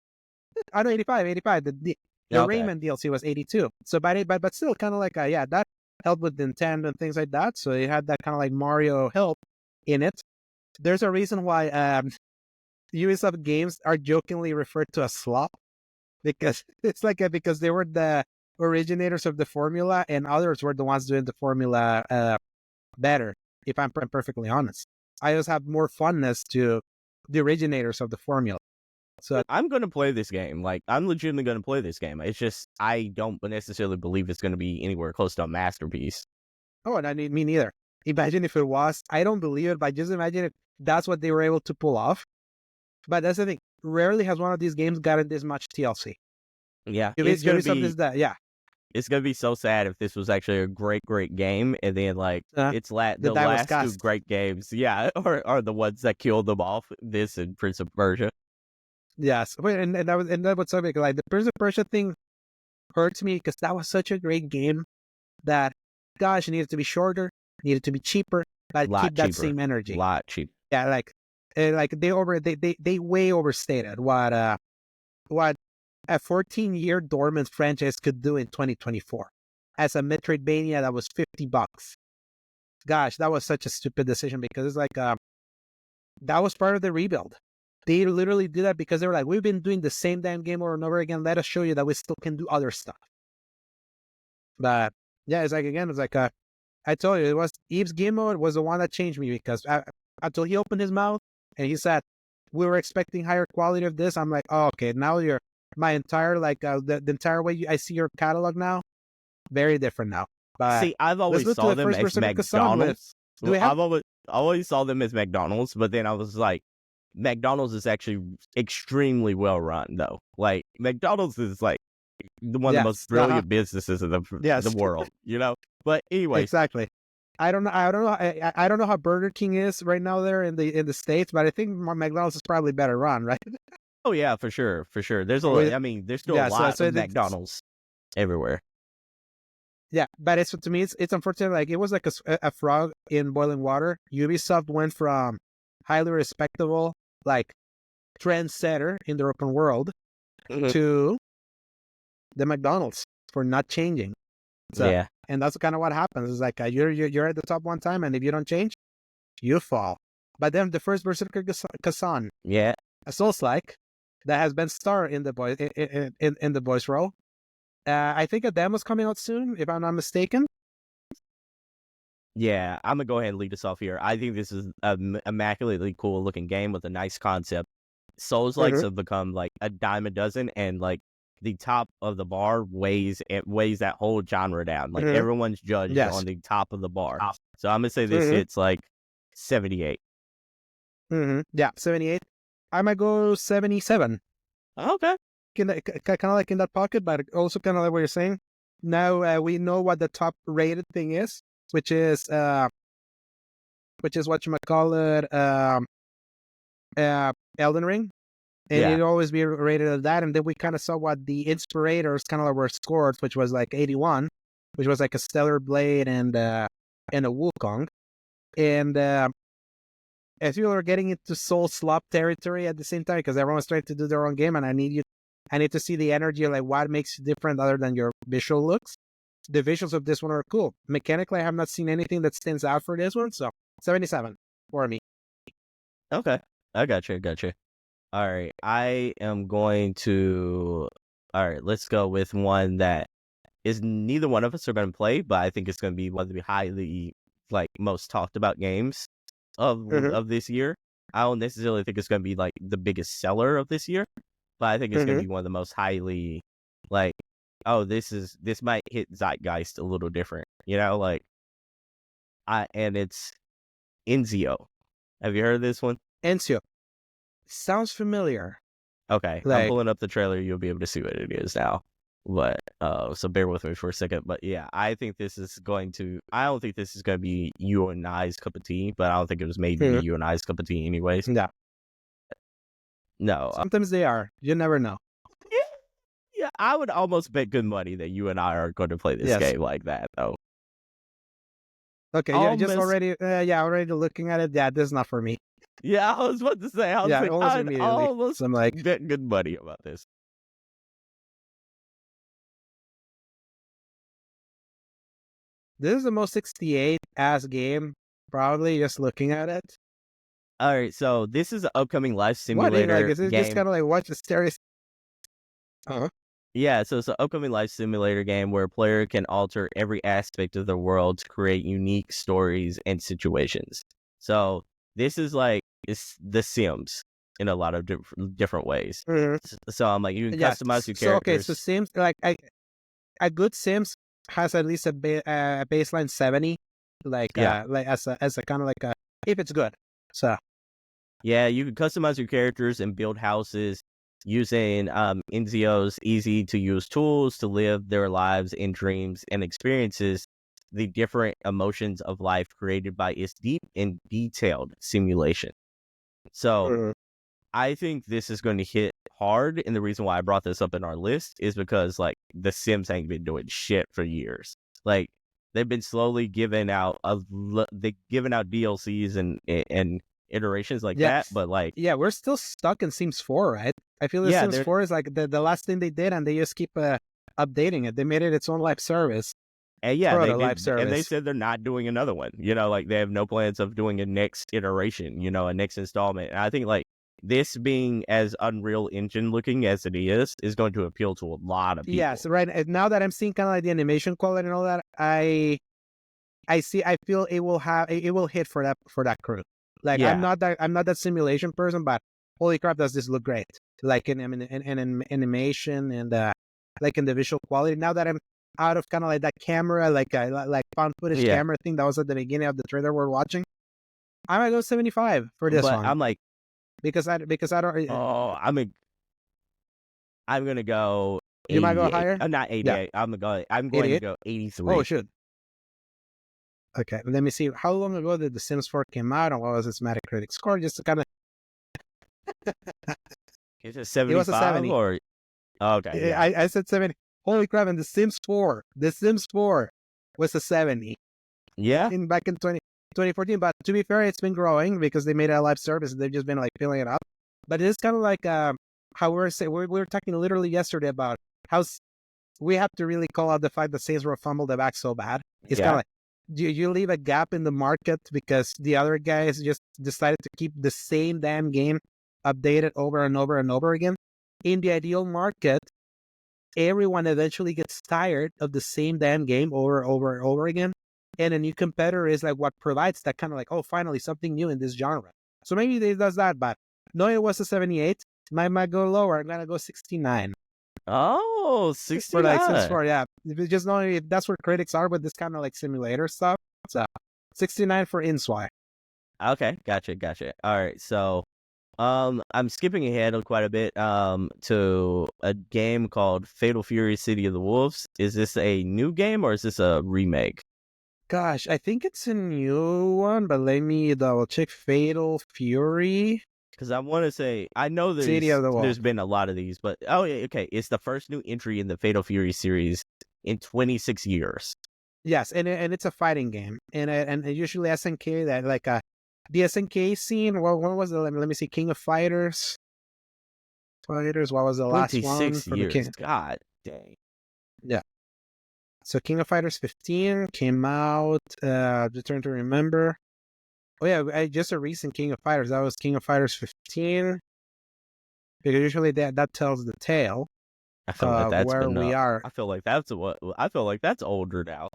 Oh no, 85, 85. The Okay. Rayman DLC was 82. So but still kind of like yeah, that helped with Nintendo and things like that. So it had that kind of like Mario help in it. There's a reason why Ubisoft games are jokingly referred to as slop because it's like because they were the originators of the formula and others were the ones doing the formula better. If I'm perfectly honest, I just have more funness to the originators of the formula. So I'm going to play this game. Like, I'm legitimately going to play this game. It's just, I don't necessarily believe it's going to be anywhere close to a masterpiece. oh, and I mean me neither. Imagine if it was. I don't believe it, but just imagine if that's what they were able to pull off. But that's the thing. Rarely has one of these games gotten this much TLC. Yeah, it's going to Ubisoft be, is that. Yeah, it's going to be so sad if this was actually a great, great game. And then, like, the the die was last two cast. great games, yeah, are the ones that killed them off. This and Prince of Persia. Yes, and that was so big. Like the Prince of Persia thing hurts me because that was such a great game that, gosh, it needed to be shorter, needed to be cheaper, but keep that same energy. Lot cheaper. Yeah, like they way overstated what a 14-year dormant franchise could do in 2024 as a Metroidvania that was $50. Gosh, that was such a stupid decision because it's like that was part of the rebuild. They literally did that because they were like, we've been doing the same damn game over and over again. Let us show you that we still can do other stuff. But yeah, it's like, again, it's like, I told you, it was Eve's game mode was the one that changed me because until he opened his mouth and he said, we were expecting higher quality of this. I'm like, oh, okay, now my entire, like, the entire way I see your catalog now, very different now. But see, I've always saw them as McDonald's. I've always saw them as McDonald's, but then I was like, McDonald's is actually extremely well run, though. Like, McDonald's is like one of the most brilliant businesses in the world, you know. But anyway, exactly. I don't know how Burger King is right now there in the States, but I think McDonald's is probably better run, right? Oh yeah, for sure. There's there's still a lot of McDonald's everywhere. Yeah, but to me, it's unfortunate. Like, it was like a frog in boiling water. Ubisoft went from highly respectable, like, trendsetter in the open world to the McDonald's for not changing. So, yeah, and that's kind of what happens. It's like you're at the top one time, and if you don't change, you fall. But then the first Berserker Kazan, yeah, a Souls-like that has been star in the boys in the boys row. I think a demo's coming out soon, if I'm not mistaken. Yeah, I'm gonna go ahead and lead us off here. I think this is an immaculately cool looking game with a nice concept. Souls-likes have become like a dime a dozen, and like the top of the bar weighs that whole genre down. Like everyone's judged on the top of the bar. So I'm gonna say this hits like 78. Yeah, 78. I might go 77. Okay. Kind of like in that pocket, but also kind of like what you're saying. Now we know what the top rated thing is, which is whatchamacallit, Elden Ring. And it'd always be rated at that. And then we kind of saw what the inspirators kind of like were scored, which was like 81, which was like a Stellar Blade and a Wukong. And as you are getting into soul slop territory at the same time, because everyone's trying to do their own game, and I need to see the energy of like what makes you different other than your visual looks. The visuals of this one are cool. Mechanically, I have not seen anything that stands out for this one, so 77 for me. Okay, I got you. All right, I am going to. All right, let's go with one that is neither one of us are going to play, but I think it's going to be one of the highly most talked about games of this year. I don't necessarily think it's going to be like the biggest seller of this year, but I think it's going to be one of the most highly this might hit zeitgeist a little different, you know, and it's Enzio. Have you heard of this one? Enzio. Sounds familiar. Okay, I'm pulling up the trailer. You'll be able to see what it is now. But so bear with me for a second. But yeah, I don't think this is going to be you and I's cup of tea. But I don't think it was made to be you and I's cup of tea, anyways. Yeah. No. Sometimes they are. You never know. Yeah, I would almost bet good money that you and I are going to play this game like that, though. Okay, you're just already looking at it. Yeah, this is not for me. Yeah, I was about to say. Almost I'm like, bet good money about this. This is the most 68-ass game, probably, just looking at it. All right, so this is an upcoming life simulator game. Is it just kind of like watch the stereo? Yeah, so it's an upcoming life simulator game where a player can alter every aspect of the world to create unique stories and situations. So this is like it's The Sims in a lot of different ways. So I'm like, you can customize your characters. So okay, so Sims a good Sims has at least a baseline 70, as a kind of like a if it's good. So yeah, you can customize your characters and build houses using Enzio's easy to use tools to live their lives in dreams and experiences the different emotions of life created by its deep and detailed simulation. So I think this is going to hit hard, and the reason why I brought this up in our list is because the Sims ain't been doing shit for years. They've been slowly giving out DLCs and iterations that, but we're still stuck in Sims 4, right? I feel The Yeah, Sims they're 4 is like the last thing they did, and they just keep updating it. They made it its own live service. and yeah, Proto they live did, and they service. said they're not doing another one. Like they have no plans of doing a next iteration. A next installment. And I think like this being as Unreal Engine looking as it is going to appeal to a lot of people. Yes, right. And now that I'm seeing kind of like the animation quality and all that, I feel it will hit for that crew. Like Yeah. I'm not that simulation person, but holy crap, does this look great? Like in animation and like in the visual quality. Now that I'm out of kind of like that camera, like found footage camera thing that was at the beginning of the trailer we're watching, I might go 75 for this one. I'm like, because I don't. oh, I'm gonna go. You might go 88. higher. Not 88. Yeah. I'm going 88? to go 83. Oh, shoot. Okay, let me see. How long ago did The Sims 4 came out, and what was its Metacritic score? Just to kind of. Is it 75 It was a 70. or? Okay, yeah. I said 70. Holy crap! And The Sims 4 was a 70. Yeah. Back in 2014. But to be fair, it's been growing because they made a live service. They've just been like filling it up. But it's kind of like how we were talking literally yesterday about how we have to really call out the fact that Saints Row fumbled the bag so bad. It's kind of like you leave a gap in the market because the other guys just decided to keep the same damn game updated over and over and over again. In the ideal market, everyone eventually gets tired of the same damn game over and over again. And a new competitor is like what provides that kind of like, oh, finally something new in this genre. So maybe they does that, but no, it was a 78. Might go lower. I'm gonna go 69. Oh, 69. For like Sims 4, yeah. Just knowing if that's where critics are with this kind of like simulator stuff. So 69 for Inswy. Okay, gotcha. All right, so I'm skipping ahead quite a bit to a game called Fatal Fury: City of the Wolves. Is this a new game or is this a remake? Gosh, I think it's a new one, but let me double check. Fatal Fury. Because I want to say, I know there's been a lot of these, but okay, it's the first new entry in the Fatal Fury series in 26 years. Yes, and it's a fighting game, and usually SNK that like the SNK scene. What was the let me see, King of Fighters. What was the last one? 26 for years. the King? God dang. Yeah. So King of Fighters 15 came out. Return to Remember. Oh yeah, just a recent King of Fighters. That was King of Fighters 15. Because usually that tells the tale. I feel like that's where we are. I feel like that's older now.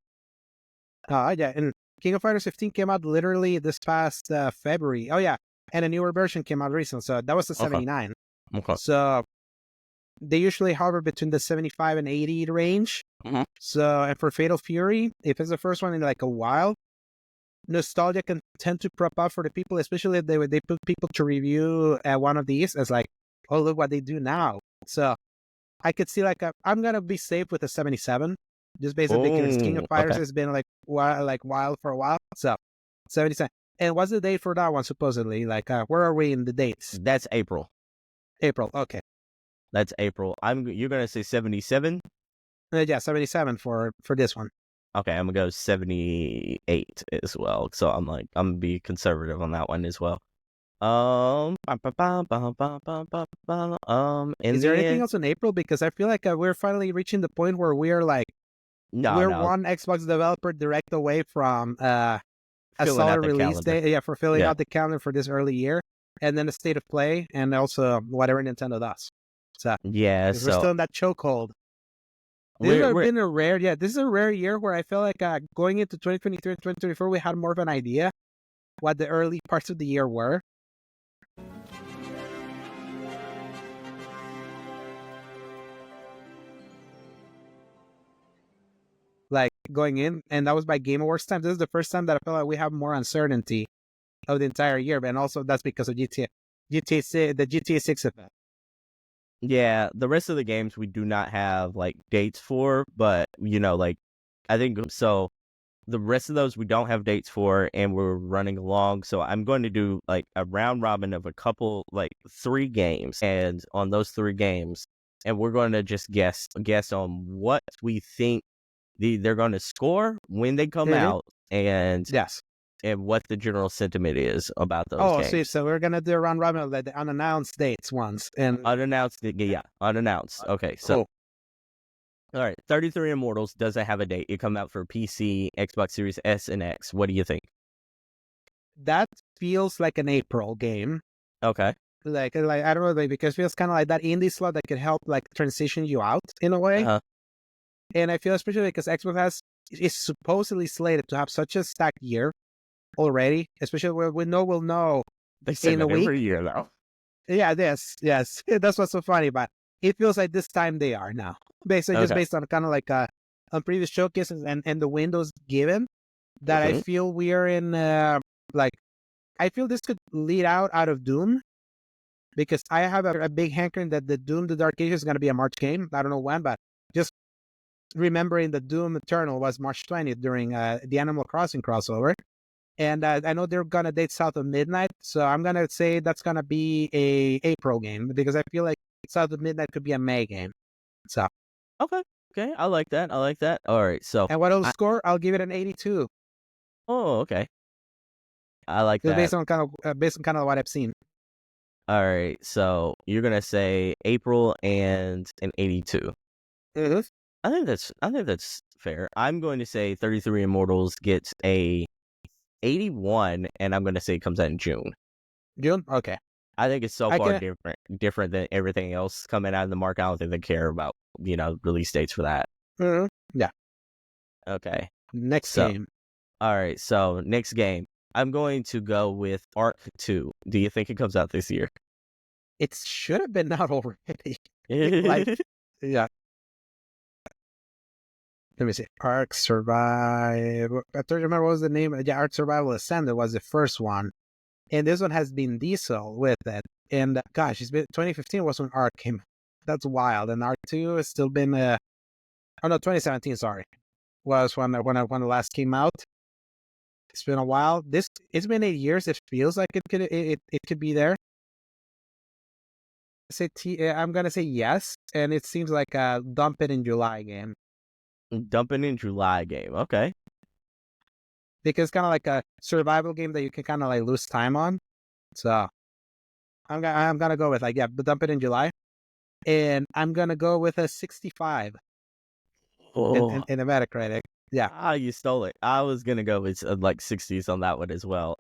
Yeah, and King of Fighters 15 came out literally this past February. Oh yeah, and a newer version came out recently. So that was the 79. Okay. So they usually hover between the 75 and 80 range. Mm-hmm. So, and for Fatal Fury, if it's the first one in like a while, nostalgia can tend to prop up for the people, especially if they put people to review one of these as like, oh, look what they do now. So I could see like I'm gonna be safe with a 77, just basically because King of Fighters has been like wild for a while. So 77. And what's the date for that one supposedly? Like where are we in the dates? That's April. April. Okay. That's April. You're gonna say 77? Yeah, 77 for this one. Okay, I'm gonna go 78 as well. So I'm gonna be conservative on that one as well. Is there anything else in April? Because I feel like we're finally reaching the point where we're like, one Xbox developer direct away from a solid release date. Yeah, for filling out the calendar for this early year, and then the state of play, and also whatever Nintendo does. So yeah, we're still in that chokehold. This is a rare year where I feel like going into 2023 and 2024, we had more of an idea what the early parts of the year were. Like going in, and that was by Game Awards time. This is the first time that I feel like we have more uncertainty of the entire year, and also that's because of the GTA 6 event. Yeah, the rest of the games we do not have like dates for, but I think so. The rest of those we don't have dates for, and we're running along. So I'm going to do like a round robin of a couple, like 3 games, and on those 3 games, and we're going to just guess on what we think they're going to score when they come out, and and what the general sentiment is about those Oh, games. so we're gonna do a round robin of like the unannounced dates ones and Unannounced, yeah, unannounced. Okay, so cool. all right, 33 Immortals doesn't have a date. It come out for PC, Xbox Series S and X. What do you think? That feels like an April game. Okay. Like I don't know, like, because it feels kind of like that indie slot that could help like transition you out in a way. Uh-huh. And I feel especially because Xbox is supposedly slated to have such a stacked year already, especially where we'll know They say in that a week. every year though. Yeah, yes. That's what's so funny, but it feels like this time they are now. Basically, just Okay. based on kind of like on previous showcases and the windows given, that I feel we are in like I feel this could lead out of Doom, because I have a big hankering that the Doom the Dark Ages is going to be a March game. I don't know when, but just remembering that Doom Eternal was March 20th during the Animal Crossing crossover. And I know they're going to date South of Midnight, so I'm going to say that's going to be a April game, because I feel like South of Midnight could be a May game. So Okay. I like that. All right, so and what I'll score, I'll give it an 82. oh, okay. I like that. Based on kind of what I've seen. All right, so you're gonna say April and an 82. Mm-hmm. I think that's fair. I'm going to say 33 Immortals gets a 81, and I'm going to say it comes out in June. June? Okay. I think it's so far different than everything else coming out in the market. I don't think they care about, release dates for that. Mm-hmm. Yeah. Okay. Next So- game. All right, so next game. I'm going to go with Arc 2. Do you think it comes out this year? It should have been out already. Like- Yeah. Let me see. Ark Survive. I don't remember what was the name. Yeah, Ark Survival Ascended was the first one. And this one has been Diesel with it. And gosh, it's been 2015 was when Ark came. That's wild. And Ark 2 has still been 2017, sorry. Was when it last came out. It's been a while. It's been 8 years. It feels like it could be there. I'm gonna say yes, and it seems like a dump it in July game. Dumping in July game. Okay. Because kind of like a survival game that you can kind of like lose time on. So I'm gonna go with dump it in July, and I'm gonna go with a 65 Oh. in a Metacritic. Yeah. Ah, you stole it. I was gonna go with like 60s on that one as well.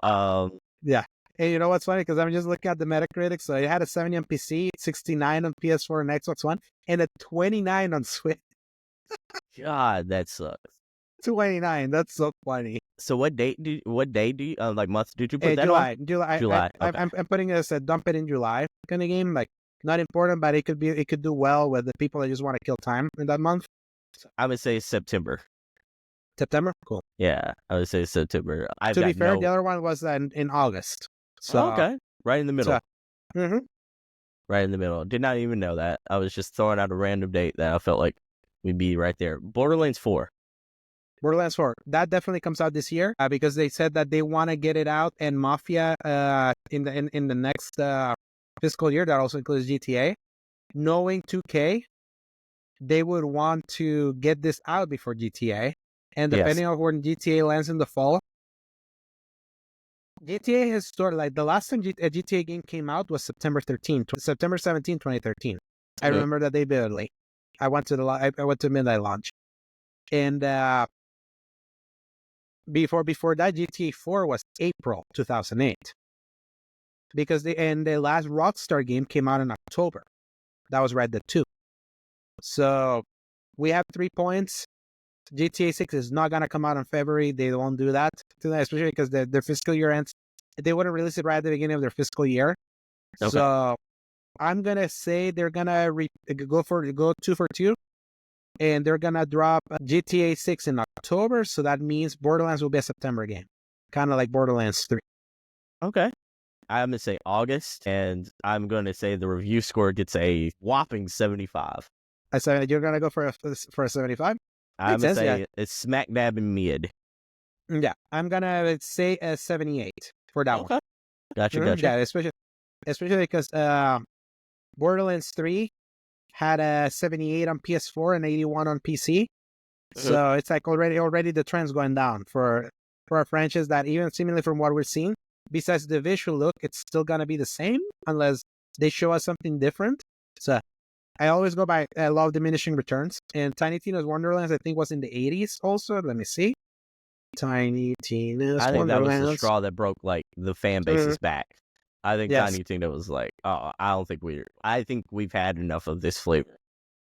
Yeah. And you know what's funny? Because I'm just looking at the Metacritic. So it had a 70 on PC, 69 on PS4 and Xbox One, and a 29 on Switch. God, that sucks. 29. That's so funny. So what day do you like month did you put that July. on? July. July. I'm putting it as a dump it in July kind of game. Like not important, but it could do well with the people that just want to kill time in that month. I would say September. September. Cool. Yeah, I would say September. To be fair, the other one was in August. So okay, right in the middle. Mm-hmm. Right in the middle. Did not even know that. I was just throwing out a random date that I felt like we'd be right there. Borderlands 4. Borderlands 4. That definitely comes out this year because they said that they want to get it out and Mafia in the next fiscal year. That also includes GTA. Knowing 2K, they would want to get this out before GTA. And depending on when GTA lands in the fall, GTA has started, like the last time a GTA game came out was September 17, 2013. I remember that day vividly. I went to midnight launch. And before that, GTA 4 was April 2008. Because the last Rockstar game came out in October. That was Red Dead 2. So we have 3 points. GTA 6 is not going to come out in February. They won't do that, especially because their fiscal year ends. They wouldn't release it right at the beginning of their fiscal year. Okay. So I'm going to say they're going to go 2 for 2. And they're going to drop GTA 6 in October. So that means Borderlands will be a September game. Kind of like Borderlands 3. Okay. I'm going to say August. And I'm going to say the review score gets a whopping 75. I said you're going to go for a 75? I'm going to say it's smack dab in mid. Yeah, I'm going to say a 78 for that one. Gotcha. Yeah, especially because Borderlands 3 had a 78 on PS4 and 81 on PC. So it's like already the trend's going down for for a franchise that, even seemingly from what we're seeing, besides the visual look, it's still gonna be the same unless they show us something different. So I always go by I love diminishing returns. And Tiny Tina's Wonderlands, I think, was in the 80s also. Let me see. Tiny Tina's I think that was Wonderlands. the straw that broke like the fan base's back. I think Yes. Tiny Tina was like, oh, I think we've had enough of this flavor.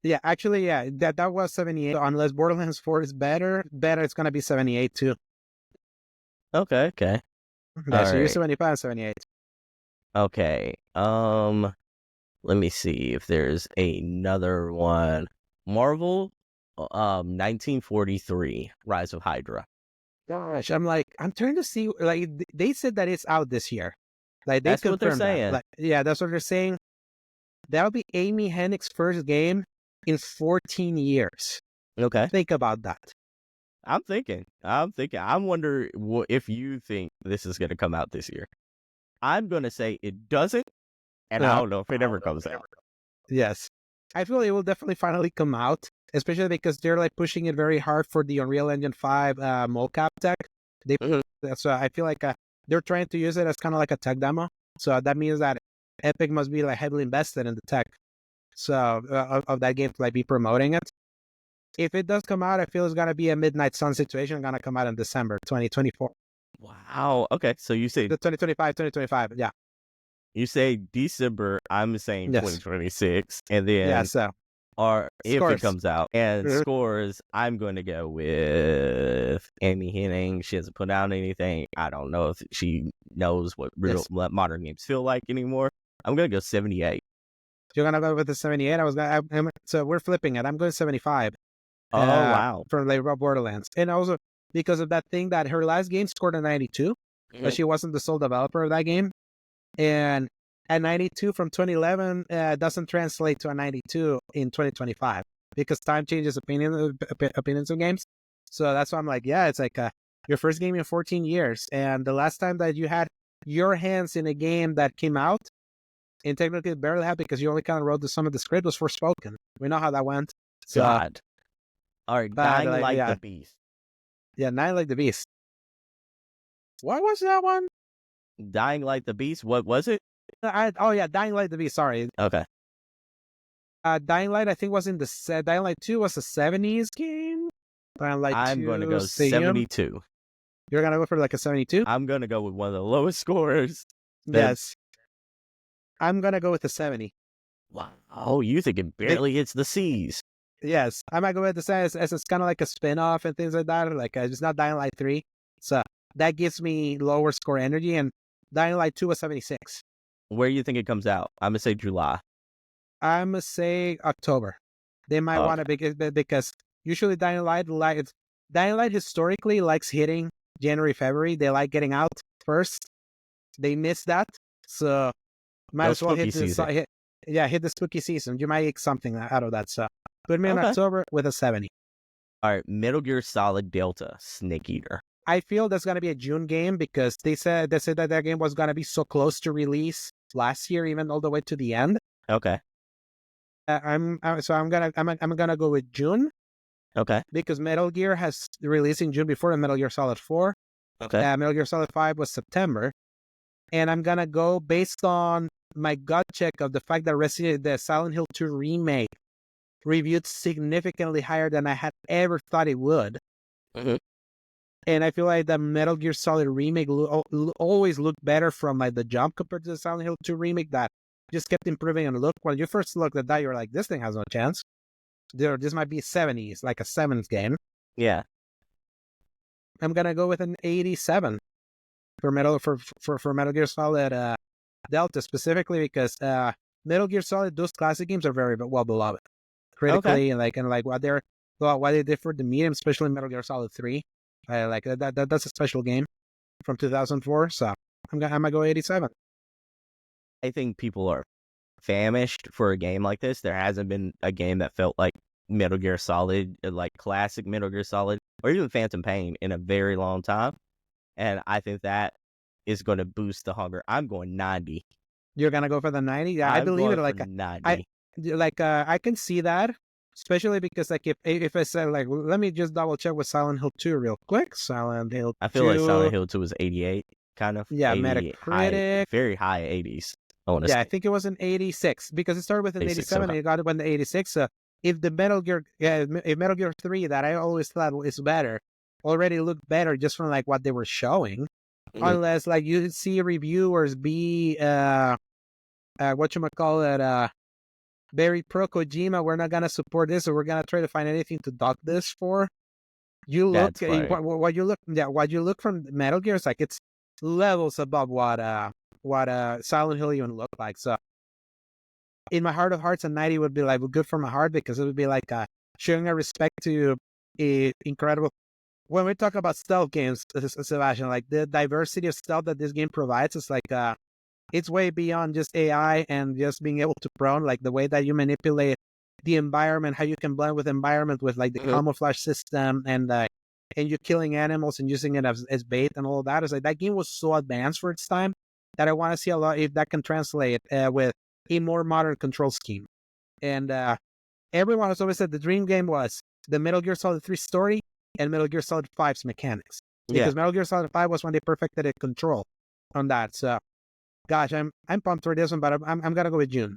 Yeah, actually, yeah, that was 78. So unless Borderlands 4 is better, it's gonna be 78 too. Okay. Yeah, All so you're right. 75 and 78. Okay. Let me see if there's another one. Marvel 1943, Rise of Hydra. Gosh, I'm trying to see, like, they said that it's out this year. Like, they That's what they're confirmed that. saying. Like, yeah, that's what they're saying. That'll be Amy Hennig's first game in 14 years. Okay. Think about that. I'm thinking. I wonder if you think this is going to come out this year. I'm going to say it doesn't, and I don't know if it ever comes out. Yes. I feel it will definitely finally come out, especially because they're like pushing it very hard for the Unreal Engine 5 mocap tech. So I feel like they're trying to use it as kind of like a tech demo. So that means that Epic must be like heavily invested in the tech of that game to like be promoting it. If it does come out, I feel it's gonna be a Midnight Sun situation. Gonna come out in December 2024. Wow. Okay. So you say The 2025. Yeah. You say December. I'm saying Yes. 2026, and then Yeah. So or if Scores. it comes out and Mhm. scores, I'm going to go with Amy Hennig. She hasn't put out anything. I don't know if she knows what what modern games feel like anymore. I'm going to go 78. You're gonna go with the 78. So we're flipping it. I'm going 75. Oh, wow. For Labor Borderlands, and also because of that thing that her last game scored a 92, but she wasn't the sole developer of that game, and a 92 from 2011 doesn't translate to a 92 in 2025 because time changes opinions of games. So that's why I'm like, yeah, it's like your first game in 14 years, and the last time that you had your hands in a game that came out, and technically barely had because you only kind of wrote some of the script, was Forspoken. We know how that went. So, God. All right. Dying like the Beast. Yeah, Nine Like the Beast. What was that one? Dying Like the Beast. What was it? Dying Light the Beast. Sorry. Okay. Dying Light, I think, was in the Dying Light 2 was a 70s game. Dying Light I'm 2, going to go 72. You're going to go for like a 72? I'm going to go with one of the lowest scorers. Yes. I'm going to go with a 70. Wow. Oh, you think it barely hits the C's. Yes. I might go with the 70 as it's kind of like a spin-off and things like that. Like, it's not Dying Light 3. So that gives me lower score energy. And Dying Light 2 was 76. Where do you think it comes out? I'm going to say July. I'm going to say October. They might want to, because usually Dying Light historically likes hitting January, February. They like getting out first. They miss that. So might as well hit the spooky season. You might get something out of that. So put me in October with a 70. All right, Metal Gear Solid Delta, Snake Eater. I feel that's gonna be a June game because they said that their game was gonna be so close to release last year, even all the way to the end. Okay. I'm gonna go with June. Okay. Because Metal Gear has released in June before, and Metal Gear Solid 4. Okay. Metal Gear Solid 5 was September. And I'm gonna go based on my gut check of the fact that the Silent Hill 2 remake reviewed significantly higher than I had ever thought it would. Mm-hmm. And I feel like the Metal Gear Solid remake always looked better from like the jump compared to the Silent Hill 2 remake that just kept improving on look. When you first looked at that, you're like, this thing has no chance. This might be 70s, like a 7s game. Yeah. I'm gonna go with an 87 for Metal Gear Solid Delta, specifically because Metal Gear Solid, those classic games are very well beloved critically, and like what they did for the medium, especially Metal Gear Solid 3. Like that's a special game from 2004. So I'm gonna go 87. I think people are famished for a game like this. There hasn't been a game that felt like Metal Gear Solid, like classic Metal Gear Solid, or even Phantom Pain in a very long time. And I think that is going to boost the hunger. I'm going 90. You're gonna go for the 90? Yeah, I believe it. Like 90. I can see that. Especially because like if I said like let me just double check with Silent Hill 2 real quick. Silent Hill 2. I feel like Silent Hill 2 was 88, kind of. Yeah, 80, Metacritic. Very high 80s. I want to Yeah, say. I think it was an 86 because it started with an 86, 87 okay. and it got up in the 86. So if the Metal Gear, if Metal Gear 3 that I always thought is better already looked better just from like what they were showing, unless like you see reviewers be whatchamacallit, very pro Kojima, we're not gonna support this or we're gonna try to find anything to dock this for. You look That's right. what you look what you look from Metal Gear is like it's levels above what Silent Hill even looked like. So in my heart of hearts, a 90 would be like good for my heart because it would be like showing a respect to a incredible. When we talk about stealth games, Sebastion, like the diversity of stealth that this game provides is like it's way beyond just AI and just being able to prone, like the way that you manipulate the environment, how you can blend with environment with like the camouflage system and you killing animals and using it as bait and all of that. Is like that game was so advanced for its time that I want to see a lot if that can translate with a more modern control scheme. And everyone has always said the dream game was the Metal Gear Solid 3 story and Metal Gear Solid 5's mechanics. Because Metal Gear Solid 5 was when they perfected the control on that. So, gosh, I'm pumped for this one, but I'm gonna go with June.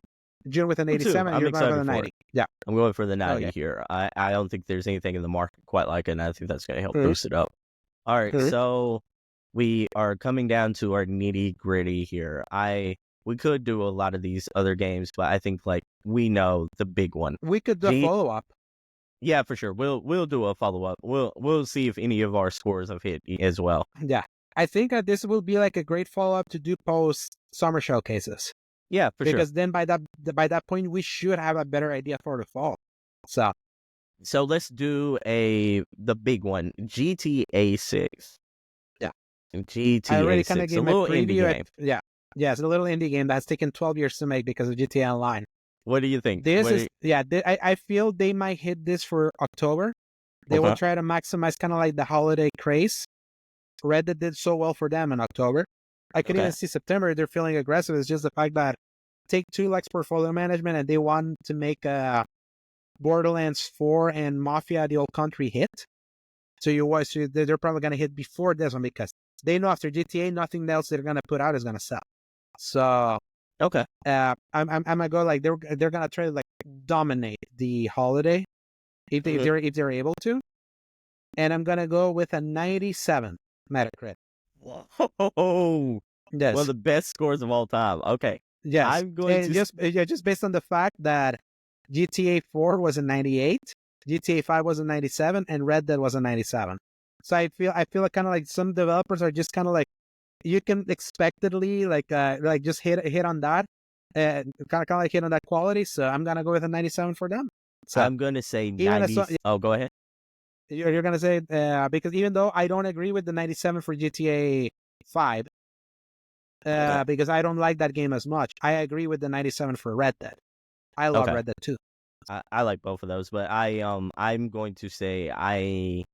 June with an 87. You're going for the 90. Yeah, I'm going for the 90 Okay. here. I don't think there's anything in the market quite like it, and I think that's going to help boost it up. All right, so we are coming down to our nitty gritty here. We could do a lot of these other games, but I think like we know the big one. we could do a follow up. Yeah, for sure. We'll do a follow up. We'll see if any of our scores have hit as well. Yeah, I think that this will be like a great follow up to do post summer showcases. Yeah, for sure. Because then by that point we should have a better idea for the fall. So let's do the big one, GTA 6. Yeah. GTA I already 6. kind of A gave my little preview. indie game. Yeah, it's a little indie game that's taken 12 years to make because of GTA Online. What do you think? I feel they might hit this for October. They will try to maximize kind of like the holiday craze. Red Dead did so well for them in October. I could even see September. They're feeling aggressive. It's just the fact that Take-Two likes portfolio management and they want to make Borderlands 4 and Mafia: The Old Country hit. So they're probably going to hit before this one because they know after GTA, nothing else they're going to put out is going to sell. So I'm gonna go like they're gonna try to like dominate the holiday if they're able to, and I'm gonna go with a 97 Metacritic. Whoa! Yes. One of the best scores of all time. Okay. Yes. I'm going to just based on the fact that GTA 4 was a 98, GTA 5 was a 97, and Red Dead was a 97. So I feel like kind of like some developers are just kind of like you can expectedly like just hit on that, kind of like hit on that quality. So I'm gonna go with a 97 for them. So I'm gonna say 90. Oh, go ahead. You're gonna say because even though I don't agree with the 97 for GTA 5, because I don't like that game as much, I agree with the 97 for Red Dead. I love Red Dead too. I like both of those, but I'm going to say I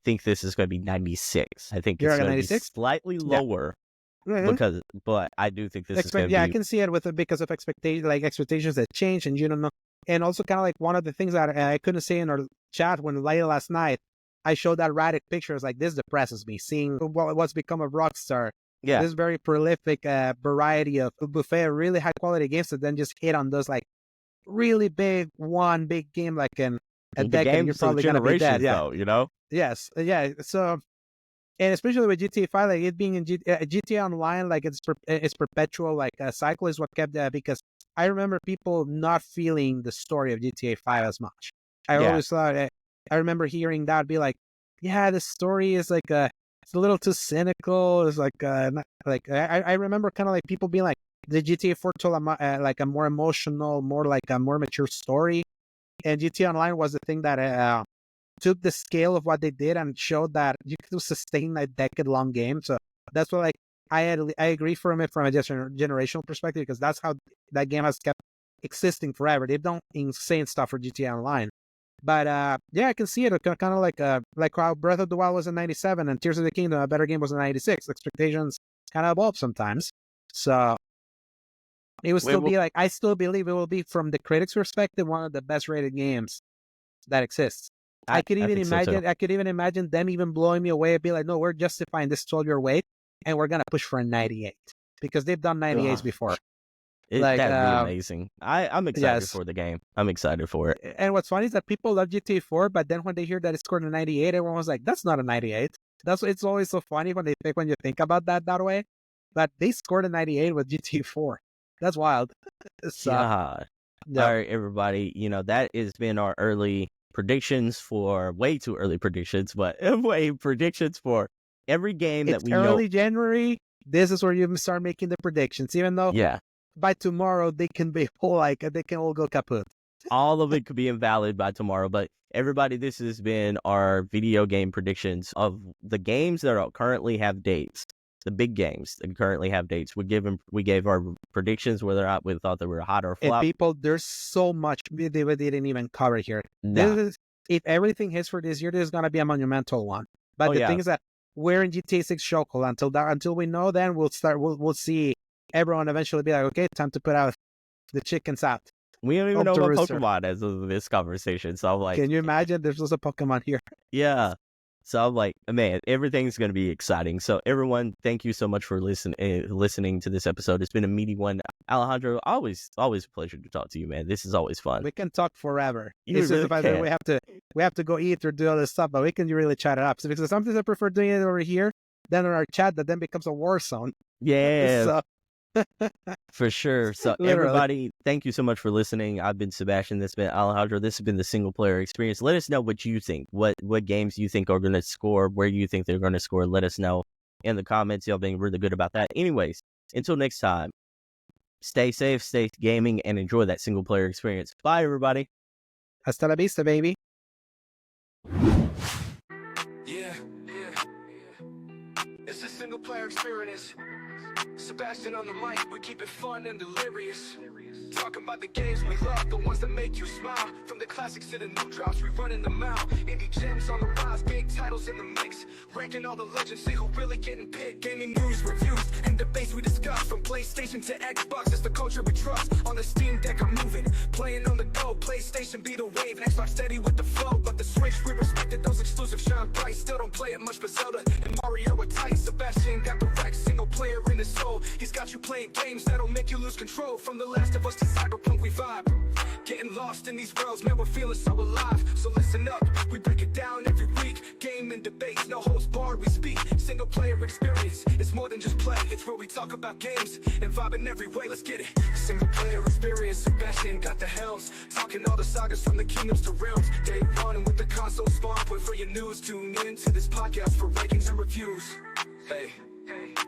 think this is going to be 96. I think it's going to be slightly lower but I do think this is going to be. Yeah, I can see it because of expectations that change, and you don't know. And also kind of like one of the things that I couldn't say in our chat when late last night, I showed that Radic picture. It's like, this depresses me, seeing what's become of Rockstar. Yeah. This very prolific variety of buffet of really high quality games that then just hit on those like really big game like in a decade. You're probably going to be dead. Yeah. Though, you know? Yes. Yeah. So, and especially with GTA 5, like it being in GTA Online, like it's perpetual like cycle is what kept that, because I remember people not feeling the story of GTA 5 as much. I always thought, I remember hearing that be like, yeah, the story is like it's a little too cynical. It's like I remember kind of like people being like, the GTA 4 told like a more emotional, more like a more mature story, and GTA Online was the thing that took the scale of what they did and showed that you could sustain a decade-long game. So that's what I agree from a generational perspective, because that's how that game has kept existing forever. They've done insane stuff for GTA Online. But I can see it kind of like how Breath of the Wild was in 97 and Tears of the Kingdom, a better game, was in 96. Expectations kind of evolve sometimes. So it will still be like, I still believe it will be, from the critics' perspective, one of the best rated games that exists. I could even think so, imagine. too. I could even imagine them even blowing me away and be like, "No, we're justifying this 12-year wait, and we're gonna push for a 98 because they've done 98s Ugh. before." That'd be amazing. I'm excited yes. for the game. I'm excited for it. And what's funny is that people love GTA 4, but then when they hear that it scored a 98, everyone was like, "That's not a 98." It's always so funny when you think about that way. But they scored a 98 with GTA 4. That's wild. So, God. yeah. All right, everybody. That has been our early predictions for way too early predictions, but predictions for every game that It's we early know. January. This is where you start making the predictions, even though Yeah. by tomorrow they can be they can all go kaput. All of it could be invalid by tomorrow, but everybody, this has been our video game predictions of the games that currently have dates. The big games that currently have dates. We gave our predictions whether or not we thought they were hot or And flop. people, there's so much we didn't even cover here. Nah. This is, if everything hits for this year, this is gonna be a monumental one. But the yeah. thing is that we're in GTA 6 showcase until we know. Then we'll see everyone eventually be like, okay, time to put out the chickens out. We don't even know to what rooster. Pokemon as of this conversation. So I'm like, can you imagine? There's also a Pokemon here. Yeah. So I'm like, man, everything's going to be exciting. So everyone, thank you so much for listening to this episode. It's been a meaty one. Alejandro, always a pleasure to talk to you, man. This is always fun. We can talk forever. You It's just really the fact that can. we have to go eat or do other stuff, but we can really chat it up. So because sometimes I prefer doing it over here than on our chat that then becomes a war zone. Yeah. So, for sure. So Literally. everybody, thank you so much for listening. I've been Sebastion. This has been Alejandro. This has been the single player experience. Let us know what you think. What games you think are going to score, where you think they're going to score. Let us know in the comments. Y'all being really good about that. Anyways, until next time, stay safe, stay gaming, and enjoy that single player experience. Bye, everybody. Hasta la vista, baby. Yeah. It's a single player experience. Sebastion on the mic, we keep it fun and delirious. Talking about the games we love, the ones that make you smile. From the classics to the new drops, we running them out. Indie gems on the rise, big titles in the mix. Ranking all the legends, see who really getting picked. Gaming news, reviews, and debates we discuss. From PlayStation to Xbox, it's the culture we trust. On the Steam Deck, I'm moving, playing on the go. PlayStation be the wave, Xbox steady with the flow. But the Switch, we respected those exclusive shine bright. Still don't play it much, but Zelda and Mario are tight. Sebastion got the Rex, single player in his soul. He's got you playing games that'll make you lose control. From The Last of Us to Cyberpunk, we vibe. Getting lost in these worlds, man, we're feeling so alive. So listen up, we break it down every week. Game and debates, no holds barred, we speak. Single player experience, it's more than just play. It's where we talk about games and vibe in every way, let's get it. Single player experience, Sebastion got the helms. Talking all the sagas from the kingdoms to realms. Day one with the console spawn point for your news. Tune in to this podcast for rankings and reviews. Hey,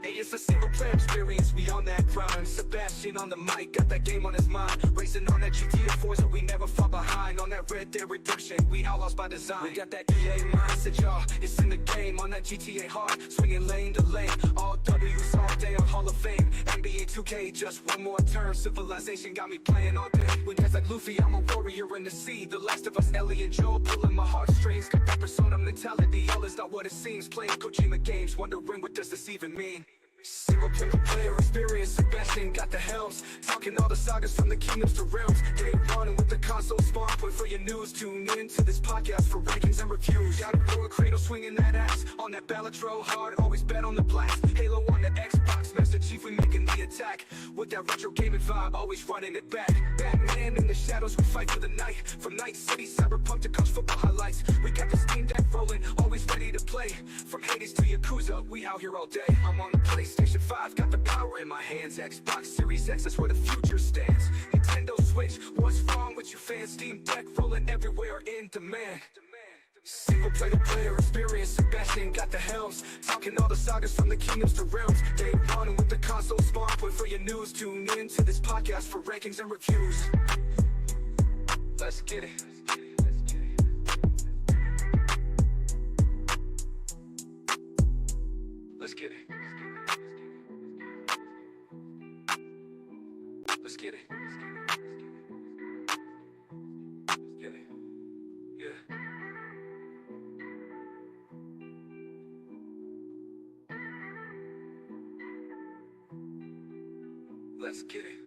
it's a single player experience, we on that grind. Sebastion on the mic, got that game on his mind. Racing on that GTA 4 so we never fall behind. On that Red Dead Redemption, we outlaws by design. We got that EA mindset, y'all, it's in the game. On that GTA hard, swinging lane to lane. All W's all day on Hall of Fame. NBA 2K, just one more turn. Civilization got me playing all day. When guys like Luffy, I'm a warrior in the sea. The Last of Us, Ellie and Joel, pulling my heartstrings. Got that persona mentality, all is not what it seems. Playing Kojima games, wondering what does this even mean. Single player experience, Sebastion got the helms. Talking all the sagas from the kingdoms to realms. Day one with the console spawn point for your news. Tune in to this podcast for rankings and reviews. Gotta throw a cradle swinging that axe. On that Balatro hard, always bet on the blast. Halo on the Xbox, Master Chief, we making the attack. With that retro gaming vibe, always running it back. Batman in the shadows, we fight for the night. From Night City, Cyberpunk to college football highlights. We got the Steam Deck rolling, always ready to play. From Hades to Yakuza, we out here all day. I'm on the PlayStation 5, got the power in my hands. Xbox Series X, that's where the future stands. Nintendo Switch, what's wrong with you fans? Steam Deck rolling everywhere in demand. Single player experience, Sebastion got the helms. Talking all the sagas from the kingdoms to realms. Day one with the console spawn point for your news. Tune in to this podcast for rankings and reviews. Let's get it. Let's get it. Let's get it. Let's get it. Yeah. Let's get it.